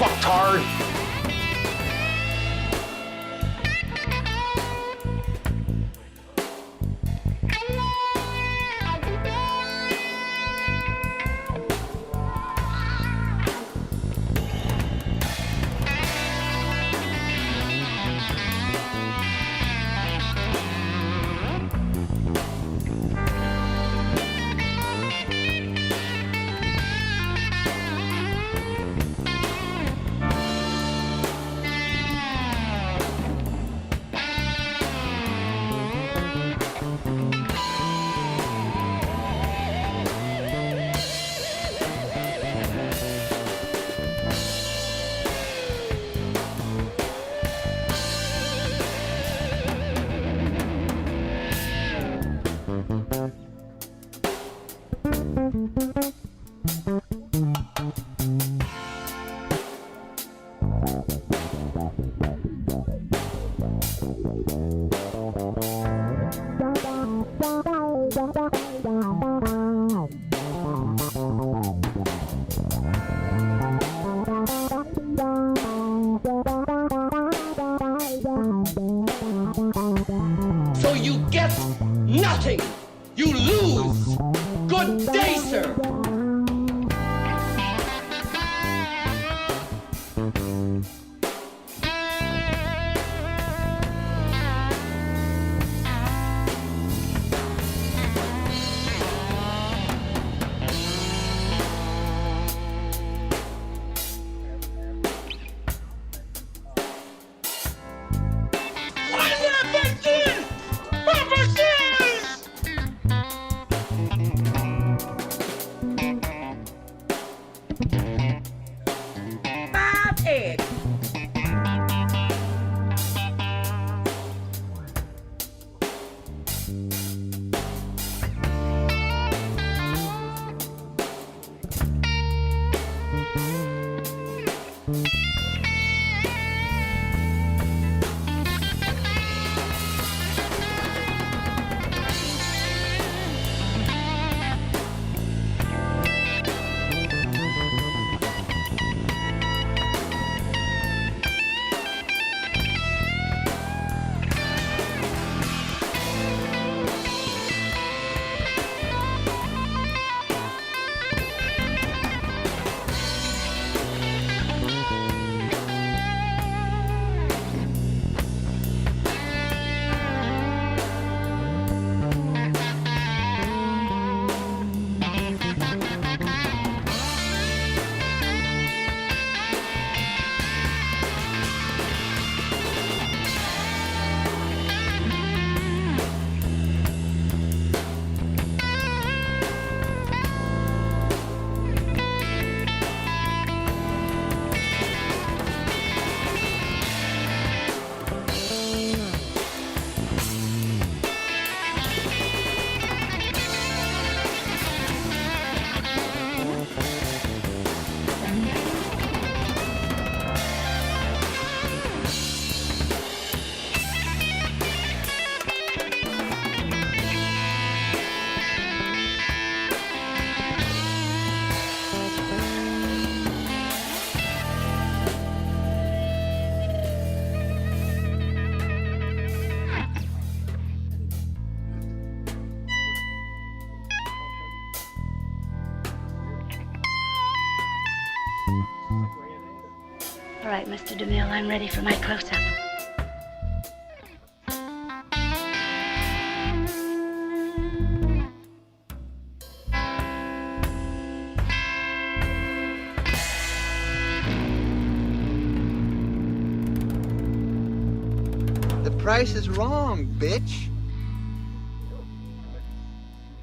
Fucktard! So you get nothing. You lose. Good day, sir. right, Mr. DeMille, I'm ready for my close-up. The price is wrong, bitch.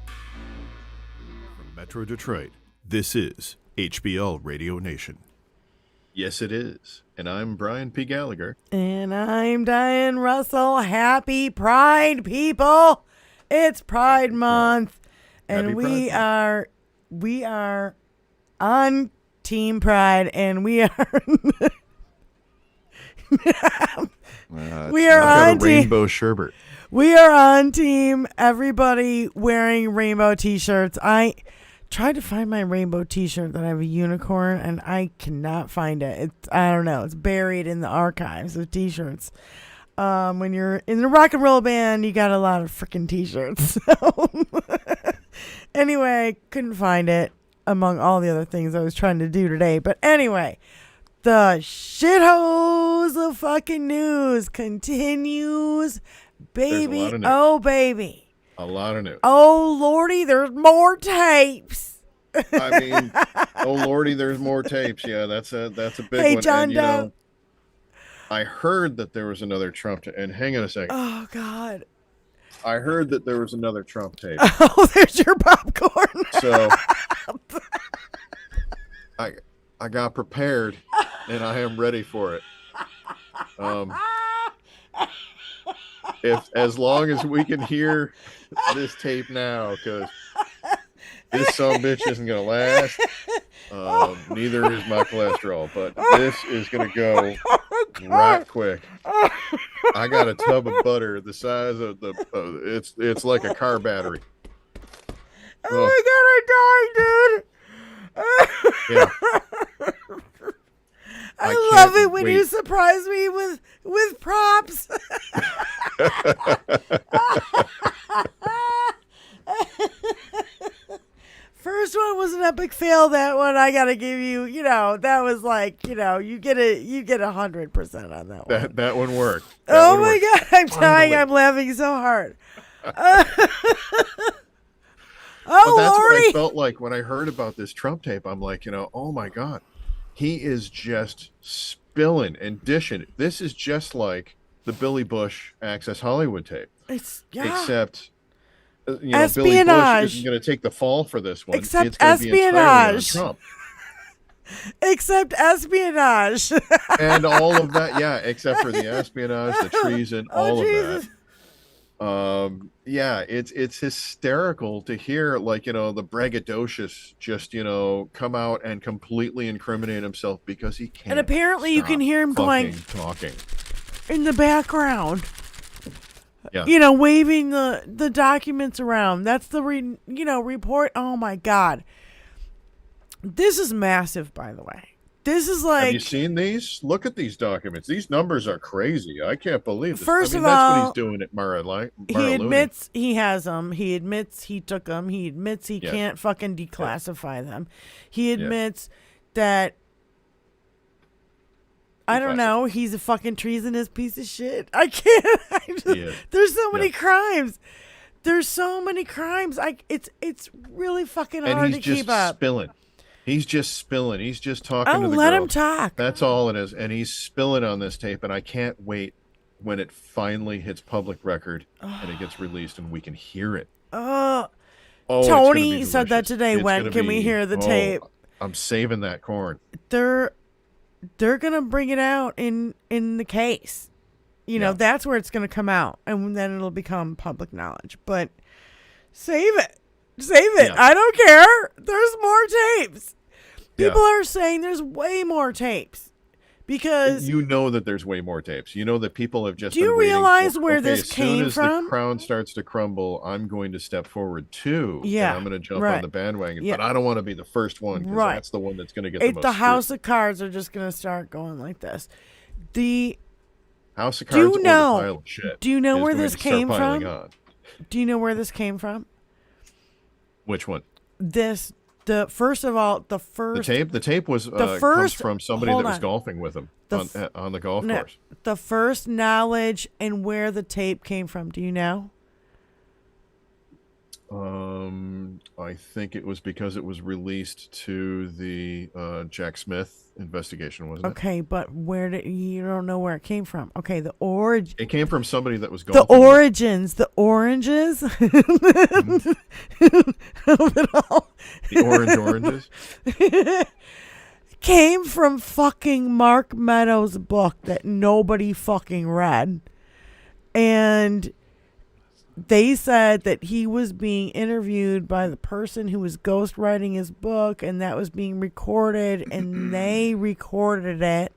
From Metro Detroit, this is HBL Radio Nation. Yes, it is. And I'm Brian P. Gallagher. And I'm Diane Russell. Happy Pride, people. It's Pride Month. And Happy Pride we are on Team Pride, and we are we are on team Rainbow sherbet. We are on team everybody wearing rainbow t-shirts. I tried to find my rainbow t-shirt that I have a unicorn, and I cannot find it. I don't know. It's buried in the archives of t-shirts. When you're in the rock and roll band, you got a lot of freaking t-shirts. So anyway, couldn't find it among all the other things I was trying to do today. But anyway, the shithose of fucking news continues. Baby, There's a lot of news. oh baby. A lot of news. Oh lordy, there's more tapes. I mean, oh lordy, there's more tapes. Yeah, that's a big Hey, one. John And, Doe. I heard that there was another Trump and hang on a second. Oh God. I heard that there was another Trump tape. Oh, there's your popcorn. So I got prepared, and I am ready for it. If as long as we can hear this tape now, because this sumbitch isn't gonna last. Neither is my cholesterol, but this is gonna go right quick. I got a tub of butter the size of the. It's like a car battery. Oh my God, I'm dying, dude. Yeah. I can't love it when wait. you surprise me with props. First one was an epic fail. That one I gotta give you. That was like, you get 100% on that one. That one worked. Oh my God, I'm dying. I'm laughing so hard. But Oh that's what I Lordy. felt like when I heard about this Trump tape. I'm like, oh my God, he is just spilling and dishing. This is just like the Billy Bush Access Hollywood tape, except Billy Bush Espionage. isn't going to take the fall for this one. Except it's gonna be entirely on espionage. Trump. Except espionage. And all of that, yeah, except for the espionage, the treason, all of Jesus. that. Yeah, it's hysterical to hear, like, the braggadocious just, come out and completely incriminate himself because he can't. And apparently you can hear him going talking in the background. Yeah. Waving the documents around. That's the report. Oh my God. This is massive, by the way. This is like. Have you seen these? Look at these documents. These numbers are crazy. I can't believe this. First of that's all, what he's doing at Mar-a-Lago. He admits he has them. He admits he took them. He admits he Yes. can't fucking declassify them. He admits that. I don't know. He's a fucking treasonous piece of shit. I can't. There's so many crimes. There's so many crimes. It's really fucking hard to keep up. Spilling. He's just spilling. He's just talking to the let girl. him talk. That's all it is. And he's spilling on this tape, and I can't wait when it finally hits public record and it gets released and we can hear it. Oh, it's gonna Tony be said that delicious. today. It's When gonna can we be- hear the tape? I'm saving that corn. They're gonna bring it out in the case. That's where it's gonna come out, and then it'll become public knowledge. But save it. Yeah. I don't care. There's more tapes. People Yeah. are saying there's way more tapes because You know that there's way more tapes. You know that people have just Do you been waiting realize for, where okay, this as came soon as from? the crown starts to crumble, I'm going to step forward too. Yeah, And I'm going to jump right. on the bandwagon. Yeah. But I don't want to be the first one because Right. that's the one that's going to get the most the House scrutiny. of Cards are just gonna start going like this. The House of Do you Cards or know- the pile of shit. do you know is where going this to start came piling from? on. Do you know where this came from? Which one? This The first The tape was comes from somebody that was golfing with him on the golf course. The first knowledge and where the tape came from, do you know? I think it was because it was released to the Jack Smith investigation, wasn't it? Okay, but you don't know where it came from? Okay, the origin. It came from somebody that was golfing. The origins, the oranges. The oranges. Came from fucking Mark Meadows' book that nobody fucking read. And they said that he was being interviewed by the person who was ghostwriting his book, and that was being recorded, and they recorded it.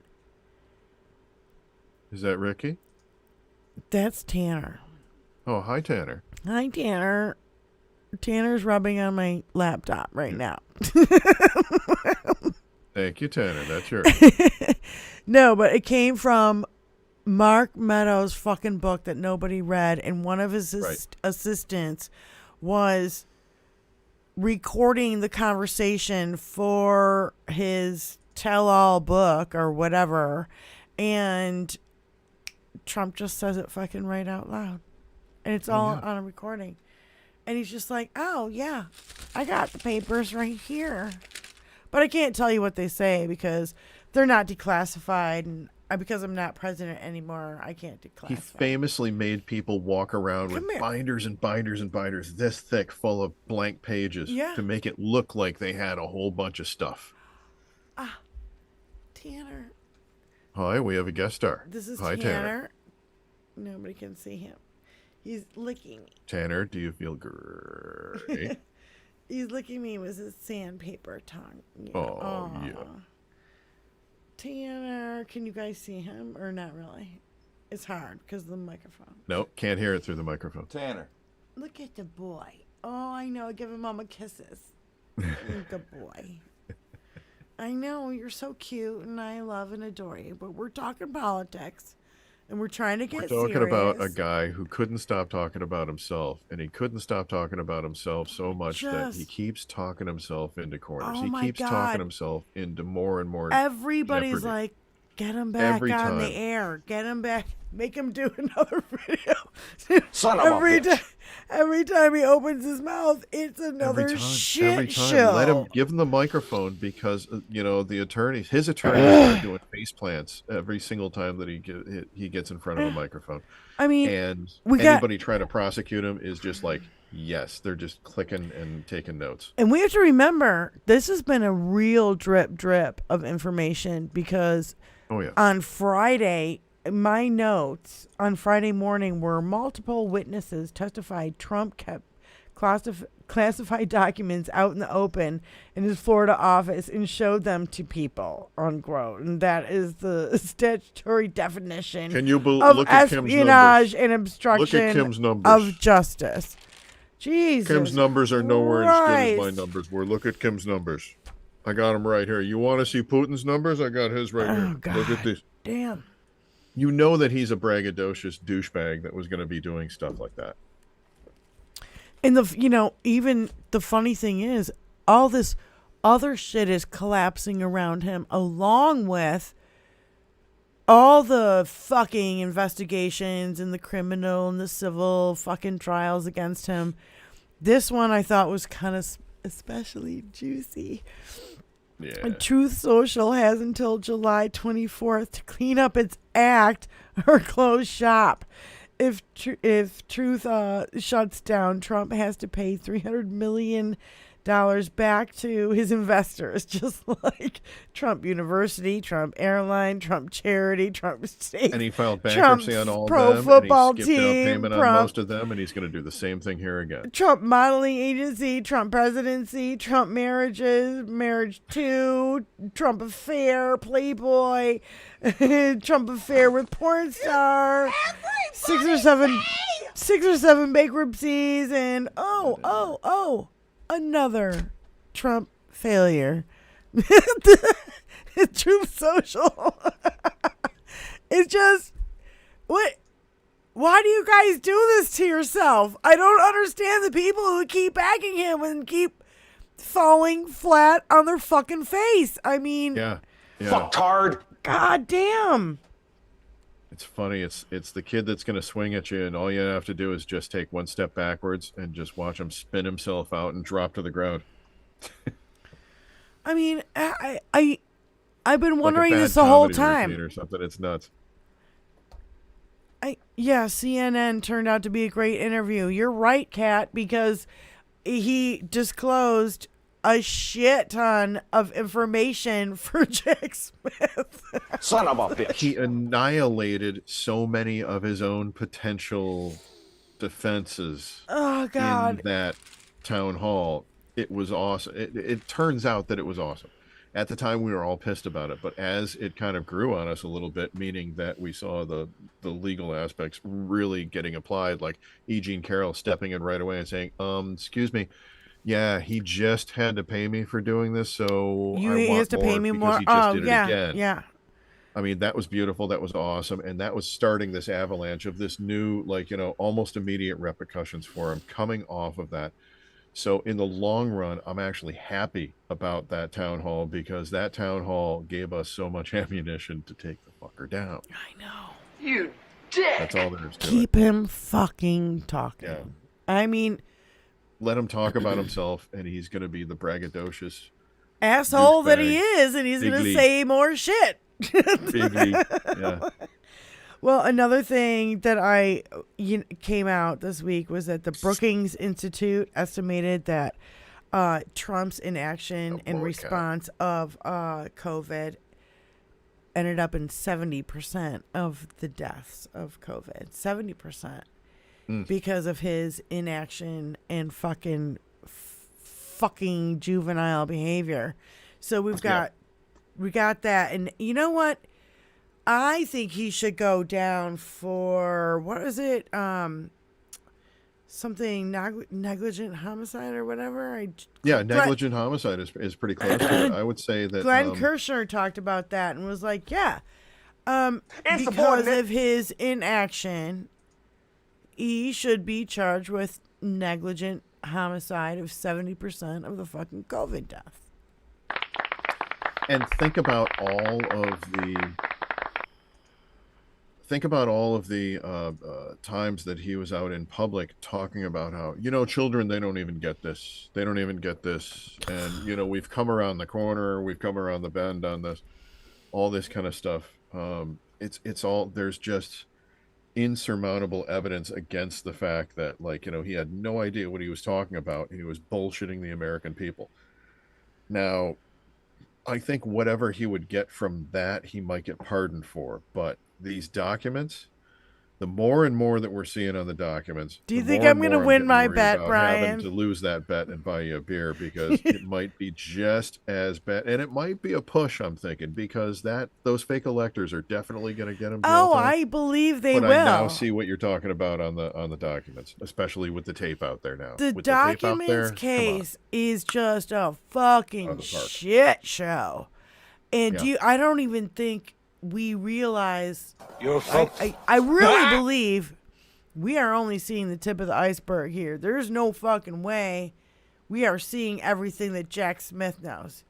Is that Ricky? That's Tanner. Oh, hi, Tanner. Hi, Tanner. Tanner's rubbing on my laptop right now. Thank you, Tanner. That's yours. No, but it came from Mark Meadows' fucking book that nobody read, and one of his assistants was recording the conversation for his tell-all book or whatever, and Trump just says it fucking right out loud, and it's all on a recording, and he's just like, oh yeah, I got the papers right here, but I can't tell you what they say because they're not declassified, and because I'm not president anymore, I can't declassify. He famously made people walk around with binders and binders and binders this thick full of blank pages to make it look like they had a whole bunch of stuff. Tanner. Hi, we have a guest star. This is Hi, Tanner. Nobody can see him. He's licking me. Tanner, do you feel great? He's licking me with his sandpaper tongue. Yeah. Oh, yeah. Tanner, can you guys see him or not really? It's hard because of the microphone. Nope, can't hear it through the microphone. Tanner. Look at the boy. Oh, I know. Give him mama kisses. Good boy. I know. You're so cute and I love and adore you, but we're talking politics and we're trying to get We're talking serious. about a guy who couldn't stop talking about himself, and he couldn't stop talking about himself so much that he keeps talking himself into corners. Oh, he keeps talking himself into more and more Everybody's jeopardy. like, get him back Every on time. the air. Get him back. Make him do another video. Son of a bitch. Every time he opens his mouth, it's another shit show. Let him give him the microphone because his attorneys are doing face plants every single time that he gets in front of a microphone. I mean, and anybody trying to prosecute him is just like, yes, they're just clicking and taking notes. And we have to remember, this has been a real drip of information because on Friday, my notes on Friday morning were multiple witnesses testified Trump kept classified documents out in the open in his Florida office and showed them to people, unquote. And that is the statutory definition of look at Kim's espionage and obstruction of justice. Jesus Kim's numbers are nowhere Christ. as good as my numbers were. Look at Kim's numbers. I got them right here. You want to see Putin's numbers? I got his right here. God. Look at these. Damn. You know that he's a braggadocious douchebag that was going to be doing stuff like that. And even the funny thing is, all this other shit is collapsing around him, along with all the fucking investigations and the criminal and the civil fucking trials against him. This one I thought was kind of especially juicy. Yeah. Truth Social has until July 24th to clean up its act or close shop. If Truth shuts down, Trump has to pay $300 million back to his investors, just like Trump University, Trump Airline, Trump Charity, Trump State. And he filed bankruptcy on all pro of them. football and he skipped team, out payment on most of them, and he's going to do the same thing here again. Trump Modeling Agency, Trump Presidency, Trump Marriages, Marriage 2, Trump Affair, Playboy, Trump Affair with Porn Star, 6 or 7 bankruptcies, and another Trump failure. Truth Social. It's just, what? Why do you guys do this to yourself? I don't understand the people who keep backing him and keep falling flat on their fucking face. I mean, Yeah. Fucktard. God damn. It's funny. It's the kid that's going to swing at you, and all you have to do is just take one step backwards and just watch him spin himself out and drop to the ground. I mean, I've been Like a wondering bad this the whole comedy time. routine or something. It's nuts. Yeah, CNN turned out to be a great interview. You're right, Kat, because he disclosed a shit ton of information for Jack Smith. Son of a bitch. He annihilated so many of his own potential defenses Oh, God. in that town hall. It was awesome. It turns out that it was awesome. At the time, we were all pissed about it, but as it kind of grew on us a little bit, meaning that we saw the legal aspects really getting applied, like E. Jean Carroll stepping in right away and saying, excuse me, yeah, he just had to pay me for doing this, so He I has want to pay me because more. he just Oh, did it yeah, again. yeah. I mean, that was beautiful. That was awesome. And that was starting this avalanche of this new, like, almost immediate repercussions for him coming off of that. So in the long run, I'm actually happy about that town hall because that town hall gave us so much ammunition to take the fucker down. I know. You dick. That's all there is to Keep him fucking talking. Yeah. I mean, let him talk about himself, and he's going to be the braggadocious asshole that he douchebag. is, and he's Big going to league. say more shit. big league. Yeah. Well, another thing that came out this week was that the Brookings Institute estimated that Trump's inaction in response of COVID ended up in 70% of the deaths of COVID. 70%. Because of his inaction and fucking juvenile behavior. So we got that. And you know what? I think he should go down for, what is it? Something negligent homicide or whatever. Negligent homicide is pretty close to it. I would say that Glenn Kirshner talked about that and was like, yeah, because of his inaction, he should be charged with negligent homicide of 70% of the fucking COVID deaths. And think about all of the times that he was out in public talking about how, children, they don't even get this. They don't even get this. And, we've come around the corner. We've come around the bend on this, all this kind of stuff. It's all, there's just insurmountable evidence against the fact that, he had no idea what he was talking about. And he was bullshitting the American people. Now, I think whatever he would get from that, he might get pardoned for. But these documents, the more and more that we're seeing on the documents, do you think I'm going to win my bet, Brian? Having to lose that bet and buy you a beer because it might be just as bad, and it might be a push. I'm thinking because those fake electors are definitely going to get them. Oh, I believe they will. I now see what you're talking about on the documents, especially with the tape out there now. The with documents case is just a fucking shit show, and I don't even think we realize. I really believe we are only seeing the tip of the iceberg here. There's no fucking way we are seeing everything that Jack Smith knows.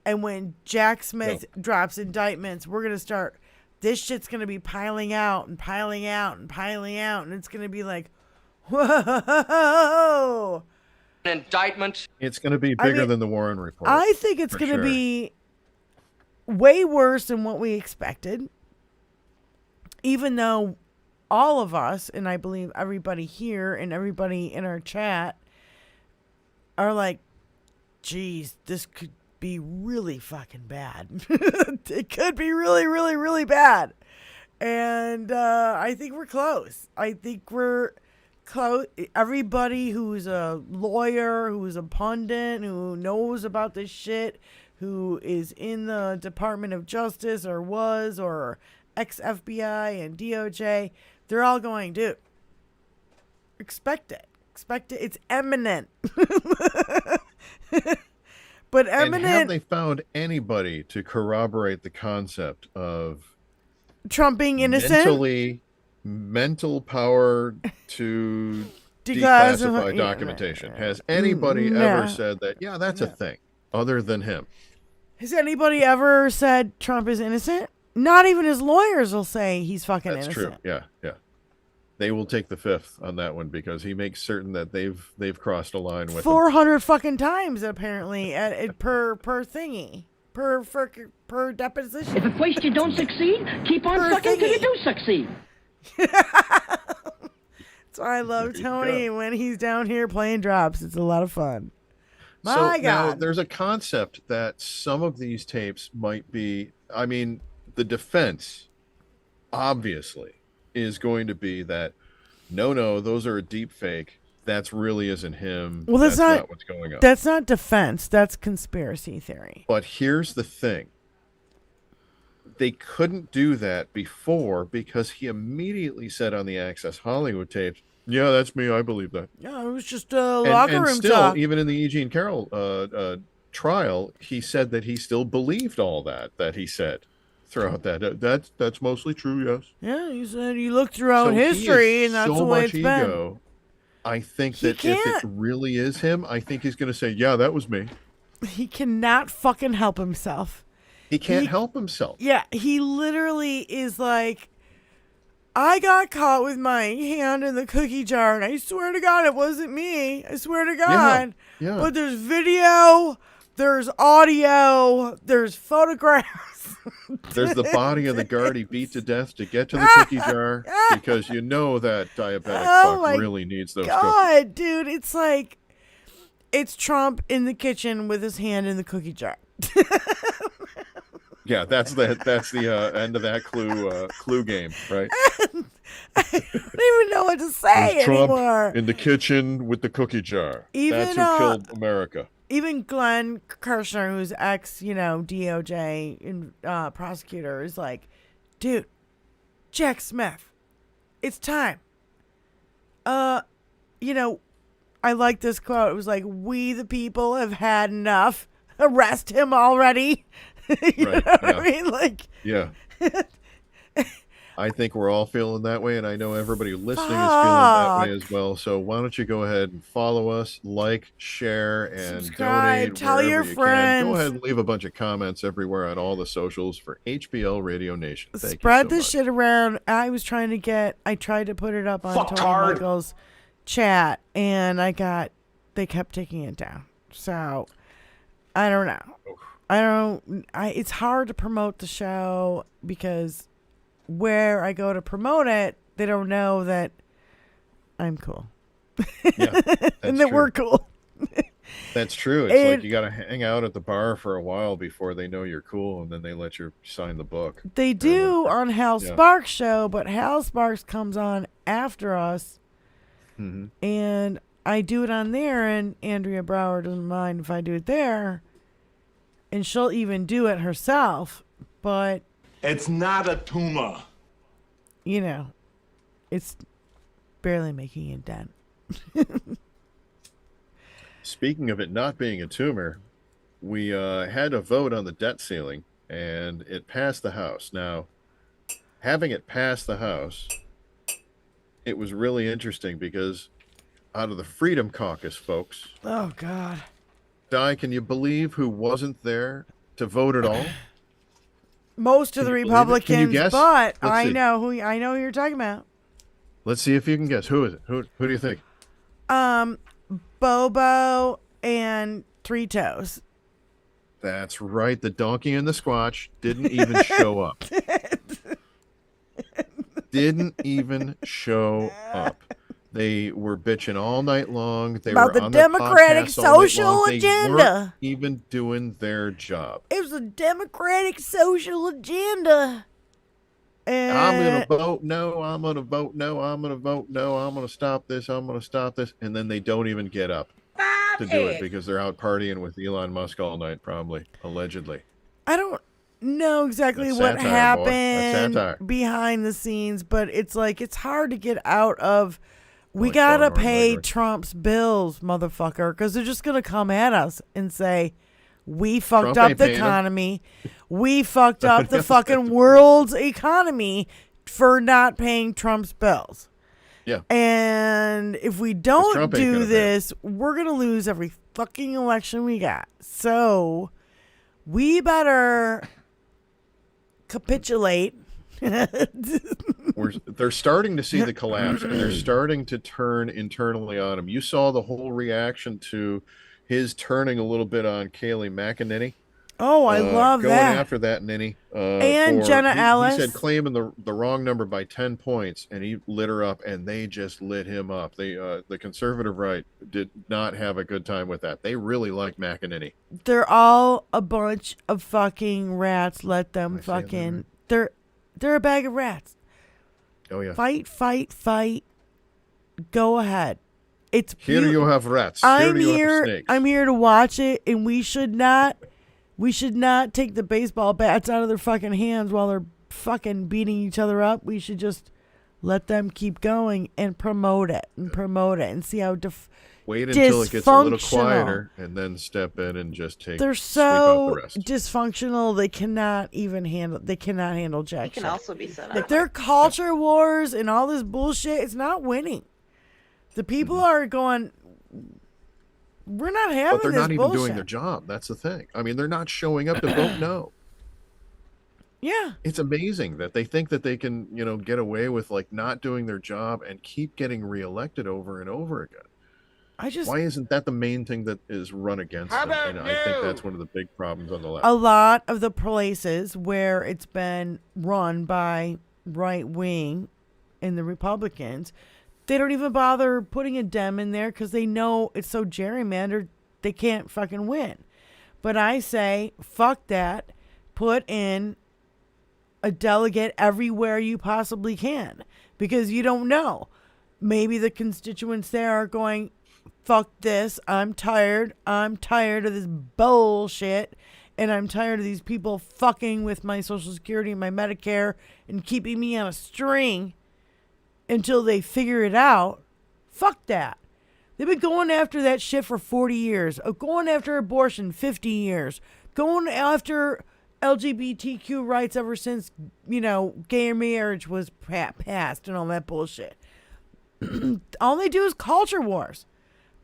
And when Jack Smith drops indictments, we're going to start, this shit's going to be piling out and piling out and piling out. And it's going to be like, whoa. An indictment. It's going to be bigger than the Warren report. I think it's going to be way worse than what we expected. Even though all of us, and I believe everybody here and everybody in our chat, are like, geez, this could be really fucking bad. It could be really, really, really bad. And I think we're close. I think we're close. Everybody who's a lawyer, who's a pundit, who knows about this shit, who is in the Department of Justice or was, or ex-FBI and DOJ, they're all going, dude, expect it. It's imminent. But imminent. And have they found anybody to corroborate the concept of Trump being innocent? Mental power to declassified documentation. Has anybody ever said that, yeah, that's a thing, other than him? Has anybody ever said Trump is innocent? Not even his lawyers will say he's fucking innocent. That's true. Yeah. They will take the fifth on that one because he makes certain that they've crossed a line with 400 fucking times apparently per thingy. Per deposition. If at first you don't succeed, keep on sucking till you do succeed. That's why I love Tony when he's down here playing drops. It's a lot of fun. My God. Now there's a concept that some of these tapes might be, I mean, the defense obviously is going to be that no, those are a deep fake. That's really isn't him. Well, that's not what's going on. That's not defense. That's conspiracy theory. But here's the thing. They couldn't do that before because he immediately said on the Access Hollywood tapes, yeah, that's me. I believe that. Yeah, it was just a locker room still, talk. Even in the E. Jean Carroll trial, he said that he still believed all that he said throughout that. That's mostly true, yes. Yeah, he said you look throughout history, and that's the way it's been. I think that if it really is him, I think he's going to say, yeah, that was me. He cannot fucking help himself. He can't help himself. Yeah, he literally is like, I got caught with my hand in the cookie jar, and I swear to God, it wasn't me. I swear to God. Yeah. But there's video, there's audio, there's photographs. There's the body of the guard he beat to death to get to the cookie jar because you know that diabetic fuck really needs those cookies. Dude, it's like, it's Trump in the kitchen with his hand in the cookie jar. Yeah, that's the end of that clue game, right? I don't even know what to say anymore. Trump in the kitchen with the cookie jar. That's who killed America. Even Glenn Kirshner, who's ex, DOJ prosecutor, is like, dude, Jack Smith, it's time. I like this quote. It was like, we the people have had enough. Arrest him already. You know what I mean? Like, yeah. I think we're all feeling that way, and I know everybody listening is feeling that way as well. So why don't you go ahead and follow us, like, share, and subscribe, donate. Tell your friends. Go ahead and leave a bunch of comments everywhere on all the socials for HBL Radio Nation. Spread this shit around. I tried to put it up on Tony Michael's chat, and they kept taking it down. So I don't know. It's hard to promote the show because where I go to promote it, they don't know that I'm cool. Yeah, and that we're cool. That's true. It's like you got to hang out at the bar for a while before they know you're cool, and then they let you sign the book. They do on Hal Sparks' show, but Hal Sparks comes on after us, and I do it on there, and Andrea Brower doesn't mind if I do it there. And she'll even do it herself, but it's not a tumor. It's barely making a dent. Speaking of it not being a tumor, we had a vote on the debt ceiling, and it passed the House. Now, having it pass the House, it was really interesting because out of the Freedom Caucus folks... Oh, God. Di, can you believe who wasn't there to vote at all? Most of the Republicans, can you guess? But I know who you're talking about. Let's see if you can guess. Who is it? Who do you think? Bobo and Three Toes. That's right. The donkey and the squatch didn't even show up. Didn't even show up. They were bitching all night long. They about were the on Democratic social agenda. They weren't even doing their job. It was a Democratic social agenda. And I'm going to vote no. I'm going to vote no. I'm going to vote no. I'm going to stop this. I'm going to stop this. And then they don't even get up to do it because they're out partying with Elon Musk all night, probably, allegedly. I don't know exactly what happened behind the scenes, but it's like it's hard to get out of... We gotta pay Trump's bills, motherfucker, because they're just gonna come at us and say, we fucked up the economy. We fucked up the fucking world's economy for not paying Trump's bills. Yeah. And if we Trump don't ain't do gonna this, we're going to lose every fucking election we got. So we better capitulate. They're starting to see the collapse, and they're starting to turn internally on him. You saw the whole reaction to his turning a little bit on Kayleigh McEnany. Oh, I love going that. after that Ninny. And Jenna Ellis. He said claiming the wrong number by 10 points, and he lit her up, and they just lit him up. The conservative right did not have a good time with that. They really like McEnany. They're all a bunch of fucking rats. Let them fucking. They're a bag of rats. Oh yeah. Fight. Go ahead. It's here you have rats. I'm here. I'm here to watch it, and we should not take the baseball bats out of their fucking hands while they're fucking beating each other up. We should just let them keep going and promote it and see how wait until it gets a little quieter and then step in and just take. They're so dysfunctional. They cannot handle jack shit. Can also be set up. Like their culture wars and all this bullshit, it's not winning. The people are going, we're not having this bullshit. But they're not even doing their job. That's the thing. I mean, they're not showing up to vote no. Yeah. It's amazing that they think that they can, get away with like not doing their job and keep getting reelected over and over again. Why isn't that the main thing that is run against them? And I think that's one of the big problems on the left. A lot of the places where it's been run by right wing and the Republicans, they don't even bother putting a Dem in there because they know it's so gerrymandered they can't fucking win. But I say, fuck that. Put in a delegate everywhere you possibly can because you don't know. Maybe the constituents there are going, fuck this. I'm tired of this bullshit. And I'm tired of these people fucking with my Social Security and my Medicare and keeping me on a string until they figure it out. Fuck that. They've been going after that shit for 40 years. Going after abortion 50 years. Going after LGBTQ rights ever since, gay marriage was passed and all that bullshit. All they do is culture wars.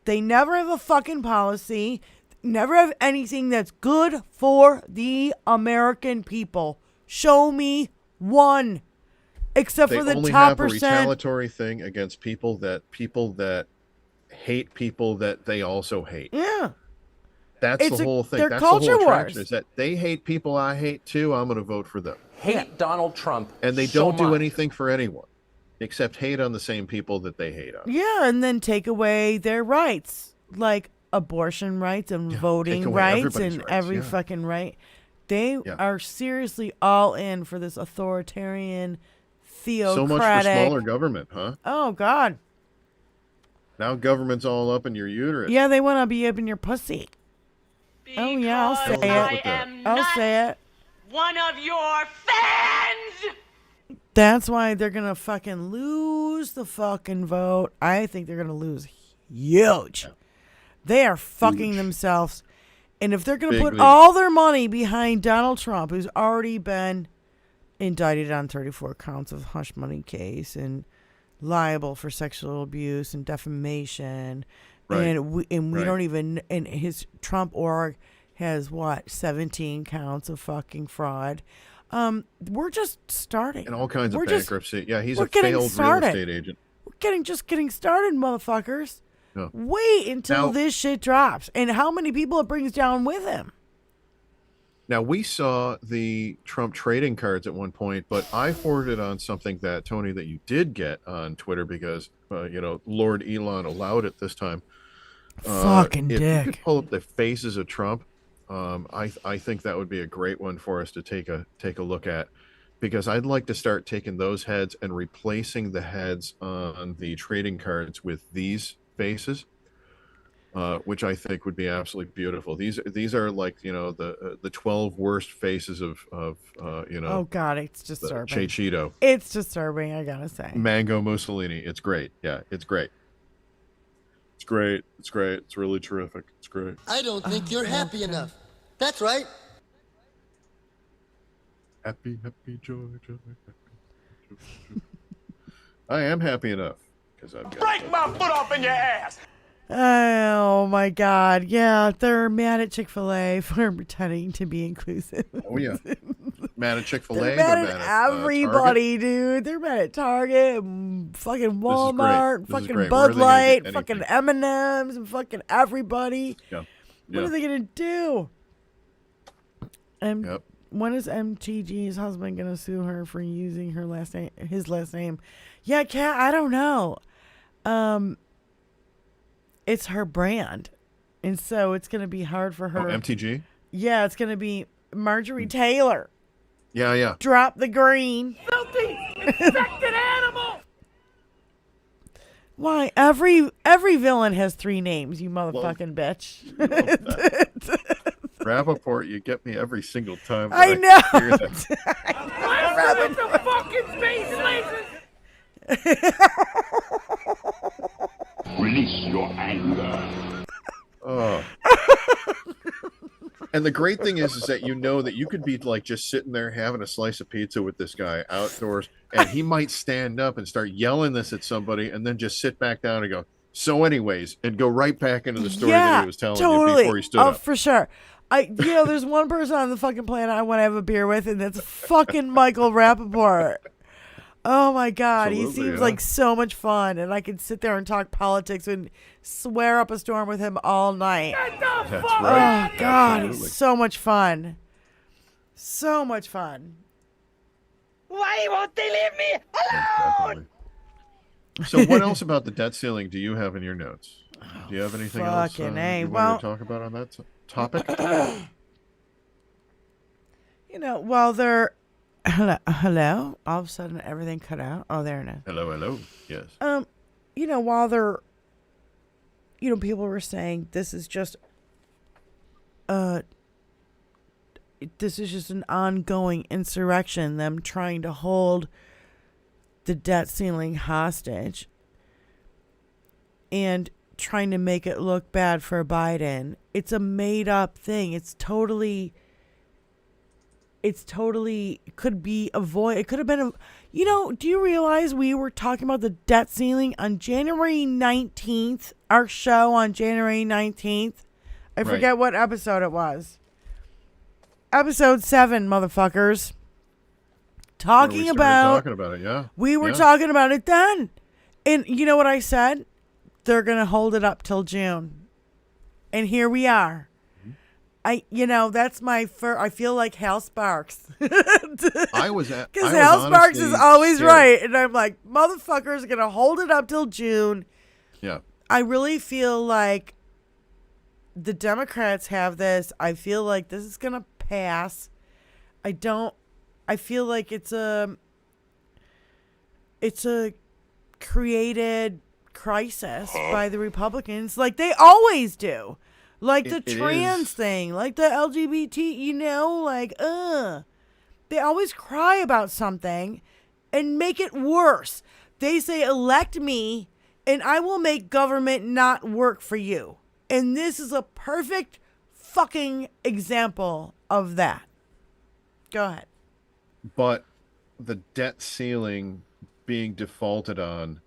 They never have a fucking policy. Never have anything that's good for the American people. Show me one. Except for the top percent. They only have a retaliatory thing against people that hate people that they also hate. Yeah. That's the whole thing. That's the whole attraction is that they hate people I hate too. I'm going to vote for them. Hate Donald Trump. And they don't do anything for anyone except hate on the same people that they hate on. Yeah, and then take away their rights, like abortion rights and voting rights and every fucking right. They are seriously all in for this authoritarian, theocratic. So much for smaller government, huh? Oh, God. Now government's all up in your uterus. Yeah, they want to be up in your pussy. Oh, yeah, I'll say it. I'll say it. One of your fans! That's why they're going to fucking lose the fucking vote. I think they're going to lose huge. They are fucking themselves. And if they're going to put all their money behind Donald Trump, who's already been indicted on 34 counts of hush money case and liable for sexual abuse and defamation. Right. And we don't even, and his Trump org has 17 counts of fucking fraud. We're just starting. And all kinds of bankruptcy. He's a failed real estate agent. We're just getting started, motherfuckers. No. Wait until this shit drops. And how many people it brings down with him. Now, we saw the Trump trading cards at one point, but I forwarded on something that, Tony, that you did get on Twitter because, Lord Elon allowed it this time. Fucking dick. If you could pull up the faces of Trump, I think that would be a great one for us to take a look at, because I'd like to start taking those heads and replacing the heads on the trading cards with these faces, which I think would be absolutely beautiful. These are like the 12 worst faces of Oh God, it's disturbing. Che Cheeto. It's disturbing, I gotta say. Mango Mussolini. It's great. Yeah, it's great. It's great. It's great. It's really terrific. It's great. I don't think you're happy enough. That's right. Happy, Georgia. I am happy enough because I've got Break my foot off in your ass! Oh my God. Yeah, they're mad at Chick-fil-A for pretending to be inclusive. Oh yeah, mad at Chick-fil-A. They're mad at everybody, dude. They're mad at Target, fucking Walmart, fucking Bud Light, fucking M&M's, and fucking everybody. Yeah. What are they gonna do? And Yep. when is MTG's husband gonna sue her for using her last name, his last name? Yeah, Kat, I don't know. It's her brand, and so it's gonna be hard for her. Oh, MTG. Yeah, it's gonna be Marjorie Taylor. Yeah. Drop the green. Filthy, infected animal! Why every villain has 3 names, you motherfucking bitch. Rappaport, you get me every single time. I know. I'm with the fucking space lasers! Release your anger. Oh. And the great thing is that you know that you could be like just sitting there having a slice of pizza with this guy outdoors, and he might stand up and start yelling this at somebody, and then just sit back down and go, "So, anyways," and go right back into the story that he was telling you before he stood up. For sure. There's one person on the fucking planet I want to have a beer with, and that's fucking Michael Rappaport. Oh my God, Absolutely, he seems yeah. like so much fun, and I could sit there and talk politics and swear up a storm with him all night. That's right. Oh God, Absolutely. he's so much fun. So much fun. Why won't they leave me Yeah, alone? definitely. So what else about the debt ceiling do you have in your notes? Do you have anything else fucking you wanted to talk about on that topic? While they're hello, all of a sudden everything cut out. Oh, there it is. Hello. Yes. While they're, people were saying this is just an ongoing insurrection, them trying to hold the debt ceiling hostage and trying to make it look bad for Biden. It's a made up thing. It could be avoided. It could have been, do you realize we were talking about the debt ceiling on January 19th, our show on January 19th? I forget what episode it was. Episode 7, motherfuckers. Talking about it, yeah. We were talking about it then. And you know what I said? They're going to hold it up till June. And here we are. That's my first. I feel like Hal Sparks. Because Hal Sparks is always right. And I'm like, motherfuckers are going to hold it up till June. Yeah. I really feel like the Democrats have this. I feel like this is going to pass. I feel like it's a created crisis by the Republicans like they always do. Like the trans thing, like the LGBT, they always cry about something and make it worse. They say, elect me and I will make government not work for you. And this is a perfect fucking example of that. Go ahead. But the debt ceiling being defaulted on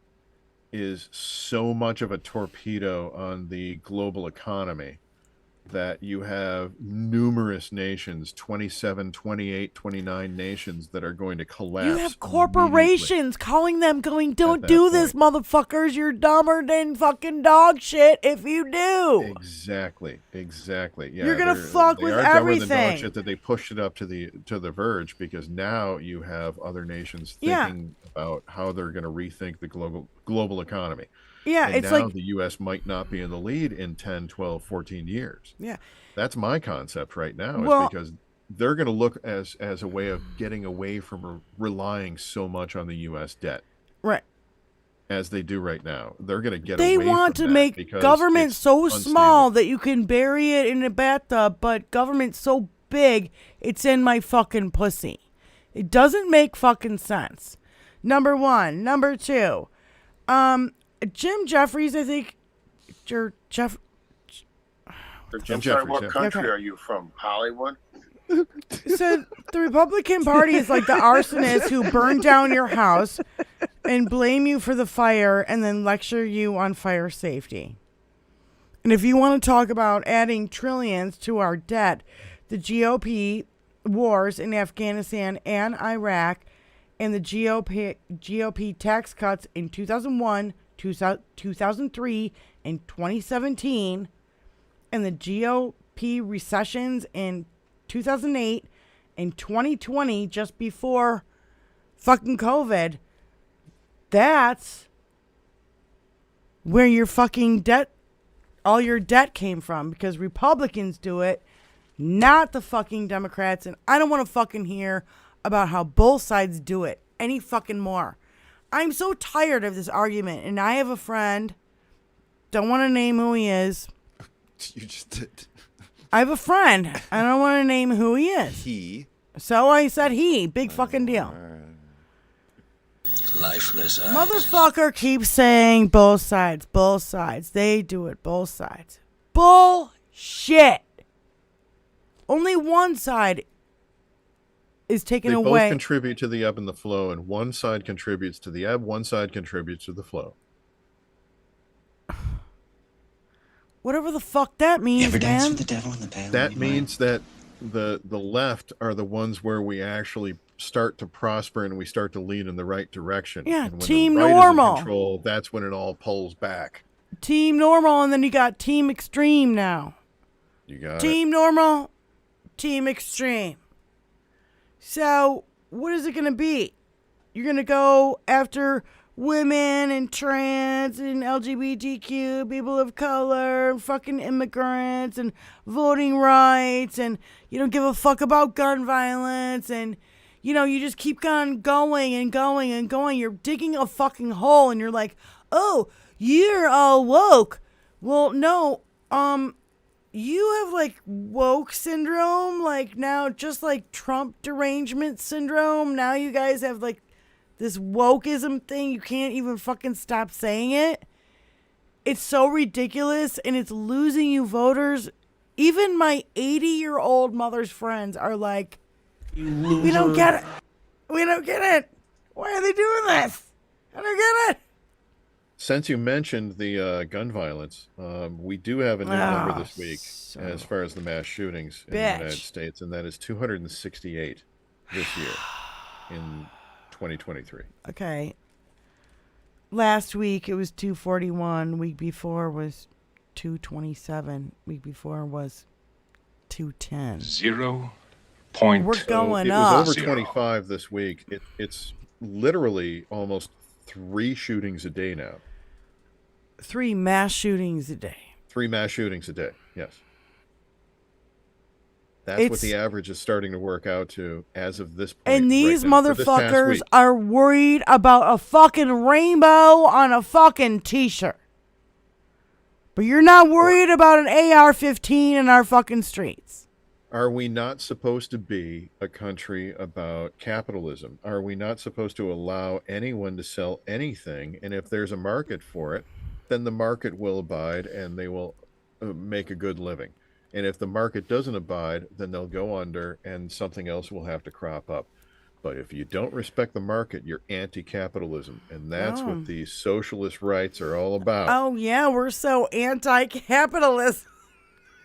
is so much of a torpedo on the global economy that you have numerous nations, 27, 28, 29 nations that are going to collapse. You have corporations calling them going, don't do this, motherfuckers. You're dumber than fucking dog shit if you do. Exactly. Yeah, you're going to fuck with everything. Dumber than dog shit that they pushed it up to the verge because now you have other nations thinking about how they're going to rethink the global economy. Yeah, and it's now like the U.S. might not be in the lead in 10, 12, 14 years. Yeah. That's my concept right now, is because they're going to look as a way of getting away from relying so much on the U.S. debt. Right. As they do right now. They're going to get away from that. They want to make government so small that you can bury it in a bathtub, but government so big, it's in my fucking pussy. It doesn't make fucking sense. Number one. Number two. Jim Jeffries, I think. Jim Jeffries, what country are you from? Hollywood? So the Republican Party is like the arsonist who burned down your house and blame you for the fire and then lecture you on fire safety. And if you want to talk about adding trillions to our debt, the GOP wars in Afghanistan and Iraq and the GOP tax cuts in 2001, 2003, and 2017, and the GOP recessions in 2008 and 2020, just before fucking COVID, that's where your fucking debt, all your debt came from, because Republicans do it, not the fucking Democrats. And I don't want to fucking hear about how both sides do it any fucking more. I'm so tired of this argument. And I have a friend, don't want to name who he is. You just did. I have a friend. I don't want to name who he is. He. So I said he. Big fucking deal. Lifeless. Motherfucker keeps saying both sides, both sides. They do it, both sides. Bullshit. Only one side is taken they away. Both contribute to the ebb and the flow, and one side contributes to the ebb, one side contributes to the flow. Whatever the fuck that means, you ever man. dance with the devil in the pale? That means that the left are the ones where we actually start to prosper and we start to lead in the right direction. Yeah, and when team the right normal. is in control, that's when it all pulls back. Team normal, and then you got team extreme now. You got team normal, team extreme. So what is it going to be? You're going to go after women and trans and LGBTQ, people of color, and fucking immigrants and voting rights, and you don't give a fuck about gun violence, and you know, you just keep on going and going and going. You're digging a fucking hole, and you're like, oh, you're all woke. Well, no, you have like woke syndrome, like now, just like Trump derangement syndrome. Now you guys have like this wokeism thing. You can't even fucking stop saying it. It's so ridiculous, and it's losing you voters. Even my 80-year-old mother's friends are like, we don't get it. We don't get it. Why are they doing this? I don't get it. Since you mentioned the gun violence, we do have a new number this week as far as the mass shootings in the United States, and that is 268 this year in 2023. Okay. Last week it was 241. Week before was 227. Week before was 210. 0. We're going it up. was over 25 this week. It's literally almost 3 shootings a day now. 3 mass shootings a day. 3 mass shootings a day, yes. That's what the average is starting to work out to as of this point. And these right now, motherfuckers are worried about a fucking rainbow on a fucking t-shirt. But you're not worried about an AR-15 in our fucking streets. Are we not supposed to be a country about capitalism? Are we not supposed to allow anyone to sell anything? And if there's a market for it, then the market will abide and they will make a good living. And if the market doesn't abide, then they'll go under and something else will have to crop up. But if you don't respect the market, you're anti-capitalism. And that's what these socialist rights are all about. Oh, yeah, we're so anti-capitalist.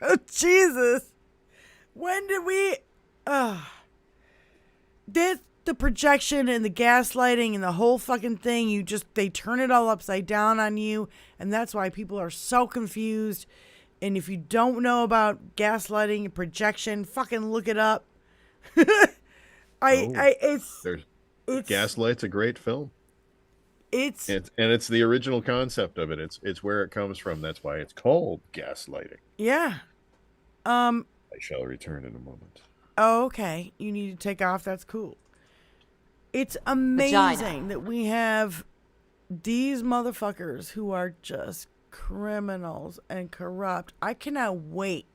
Oh, Jesus. When did we... the projection and the gaslighting and the whole fucking thing, they turn it all upside down on you. And that's why people are so confused. And if you don't know about gaslighting and projection, fucking look it up. Gaslight's a great film. It's the original concept of it. It's where it comes from. That's why it's called gaslighting. Yeah. I shall return in a moment. Oh, okay. You need to take off. That's cool. It's amazing that we have these motherfuckers who are just criminals and corrupt. I cannot wait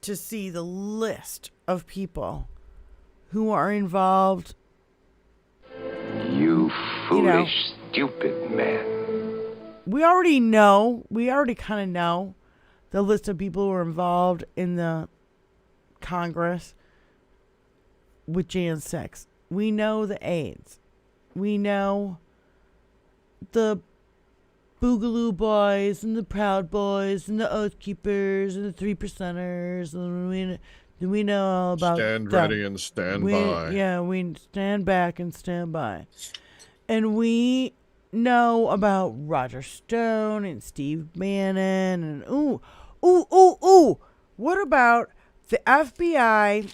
to see the list of people who are involved. You foolish, stupid man. We already kind of know the list of people who are involved in the Congress with Jan 6. We know the AIDS. We know the Boogaloo Boys and the Proud Boys and the Oath Keepers and the Three Percenters, and we know all about Stand them. ready and stand by. Yeah, we stand back and stand by. And we know about Roger Stone and Steve Bannon and ooh. What about the FBI?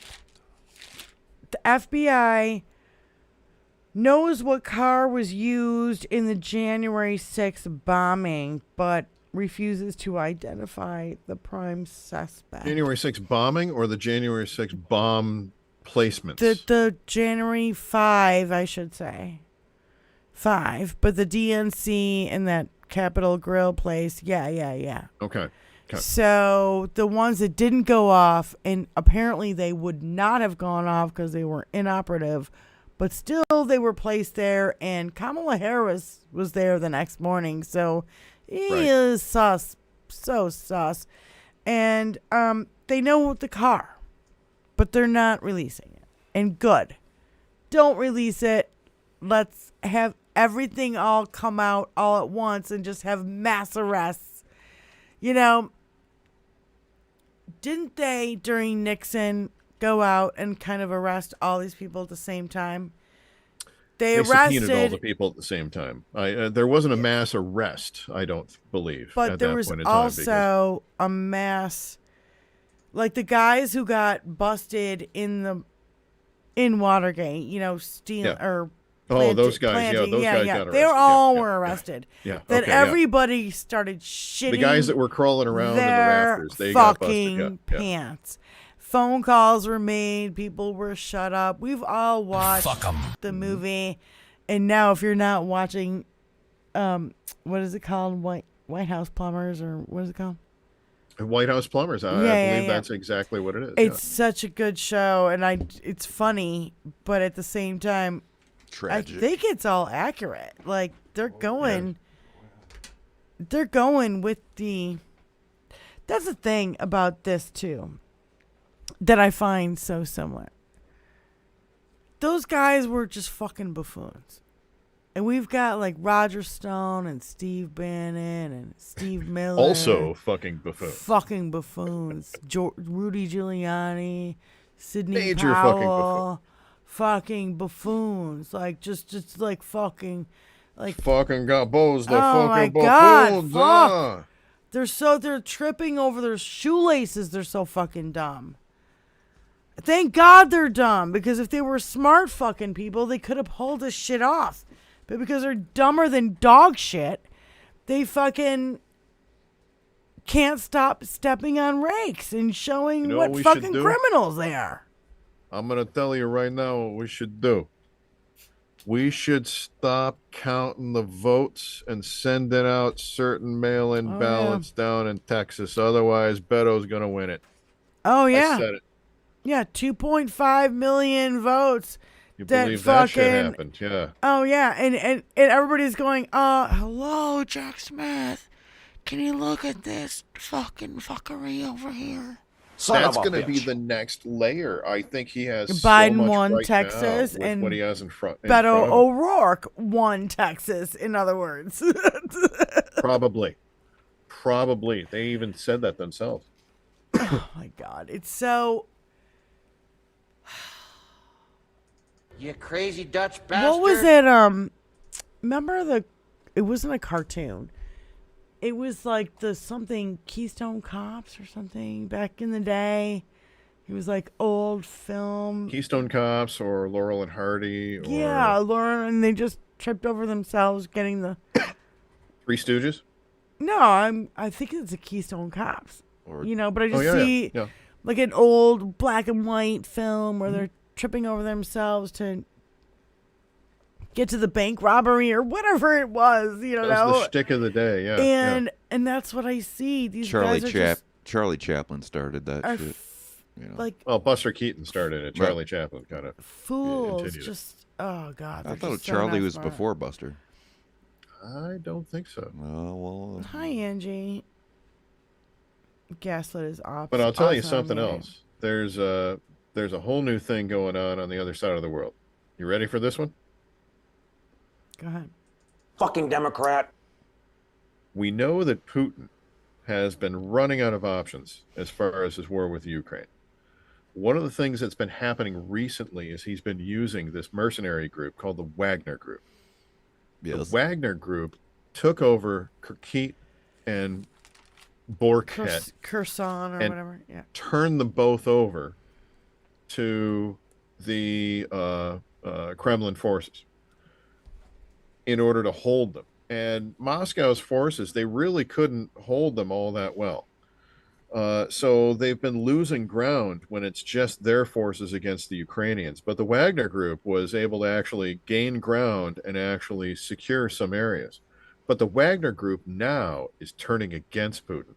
The FBI knows what car was used in the January 6th bombing, but refuses to identify the prime suspect. January 6th bombing or the January 6th bomb placements? The January 5, I should say. 5, but the DNC and that Capitol Grill place, yeah. Okay. So the ones that didn't go off, and apparently they would not have gone off because they were inoperative, but still they were placed there, and Kamala Harris was there the next morning, so he is sus, so sus. And they know the car, but they're not releasing it. And good. Don't release it. Let's have everything all come out all at once and just have mass arrests. You know, didn't they, during Nixon, go out and kind of arrest all these people at the same time? They arrested subpoenaed all the people at the same time. There wasn't a mass arrest, I don't believe. But at there that was point in time also a mass, like the guys who got busted in Watergate, you know, stealing or those guys, planting. those guys got arrested. They all were arrested. Yeah. That everybody started shitting. The guys that were crawling around in the their rafters, they got busted. fucking pants. Phone calls were made. People were shut up. We've all watched the movie, and now if you're not watching, what is it called? White House Plumbers, or what is it called? White House Plumbers. I believe that's exactly what it is. It's such a good show, and it's funny, but at the same time, tragic. I think it's all accurate. Like they're going with the. That's the thing about this too, that I find so similar. Those guys were just fucking buffoons. And we've got like Roger Stone and Steve Bannon and Steve Miller. Also fucking buffoons. Fucking buffoons. Rudy Giuliani, Sidney Major Powell. Fucking buffoons. Like just like fucking like fucking gabos, the oh fucking my buffoons. God, fuck. They're tripping over their shoelaces. They're so fucking dumb. Thank God they're dumb, because if they were smart fucking people, they could have pulled this shit off. But because they're dumber than dog shit, they fucking can't stop stepping on rakes and showing what fucking criminals they are. I'm going to tell you right now what we should do. We should stop counting the votes and sending out certain mail-in ballots down in Texas. Otherwise, Beto's going to win it. Oh, yeah. I said it. Yeah, 2.5 million votes. You believe that shit happened, yeah. Oh, yeah, and everybody's going, hello, Jack Smith. Can you look at this fucking fuckery over here? That's going to be the next layer. I think he has Biden so much won right Texas, now with and what he has in front. Beto O'Rourke won Texas, in other words. Probably. They even said that themselves. Oh, my God. It's so... You crazy Dutch bastard. What was it? Remember it wasn't a cartoon. It was like the something Keystone Cops or something back in the day. It was like old film. Keystone Cops or Laurel and Hardy. Or yeah, Laurel, and they just tripped over themselves getting the Three Stooges. No, I think it's a Keystone Cops. Or but I just see like an old black and white film where they're tripping over themselves to get to the bank robbery or whatever it was, That was the shtick of the day, yeah. And that's what I see. These guys are Charlie Chaplin started that shit. Well, Buster Keaton started it. Charlie Chaplin kind of fools. Just oh God. I thought Charlie was before Buster. I don't think so. Well. Hi, Angie. Gaslit is off. But I'll tell you something else. There's a whole new thing going on the other side of the world. You ready for this one? Go ahead. fucking Democrat. We know that Putin has been running out of options as far as his war with Ukraine. One of the things that's been happening recently is he's been using this mercenary group called the Wagner Group. Yes. The Wagner Group took over Kirkuk and Borkhet Kherson or and whatever. Yeah. turned them both over to the Kremlin forces in order to hold them. And Moscow's forces, they really couldn't hold them all that well. So they've been losing ground when it's just their forces against the Ukrainians. But the Wagner Group was able to actually gain ground and actually secure some areas. But the Wagner Group now is turning against Putin.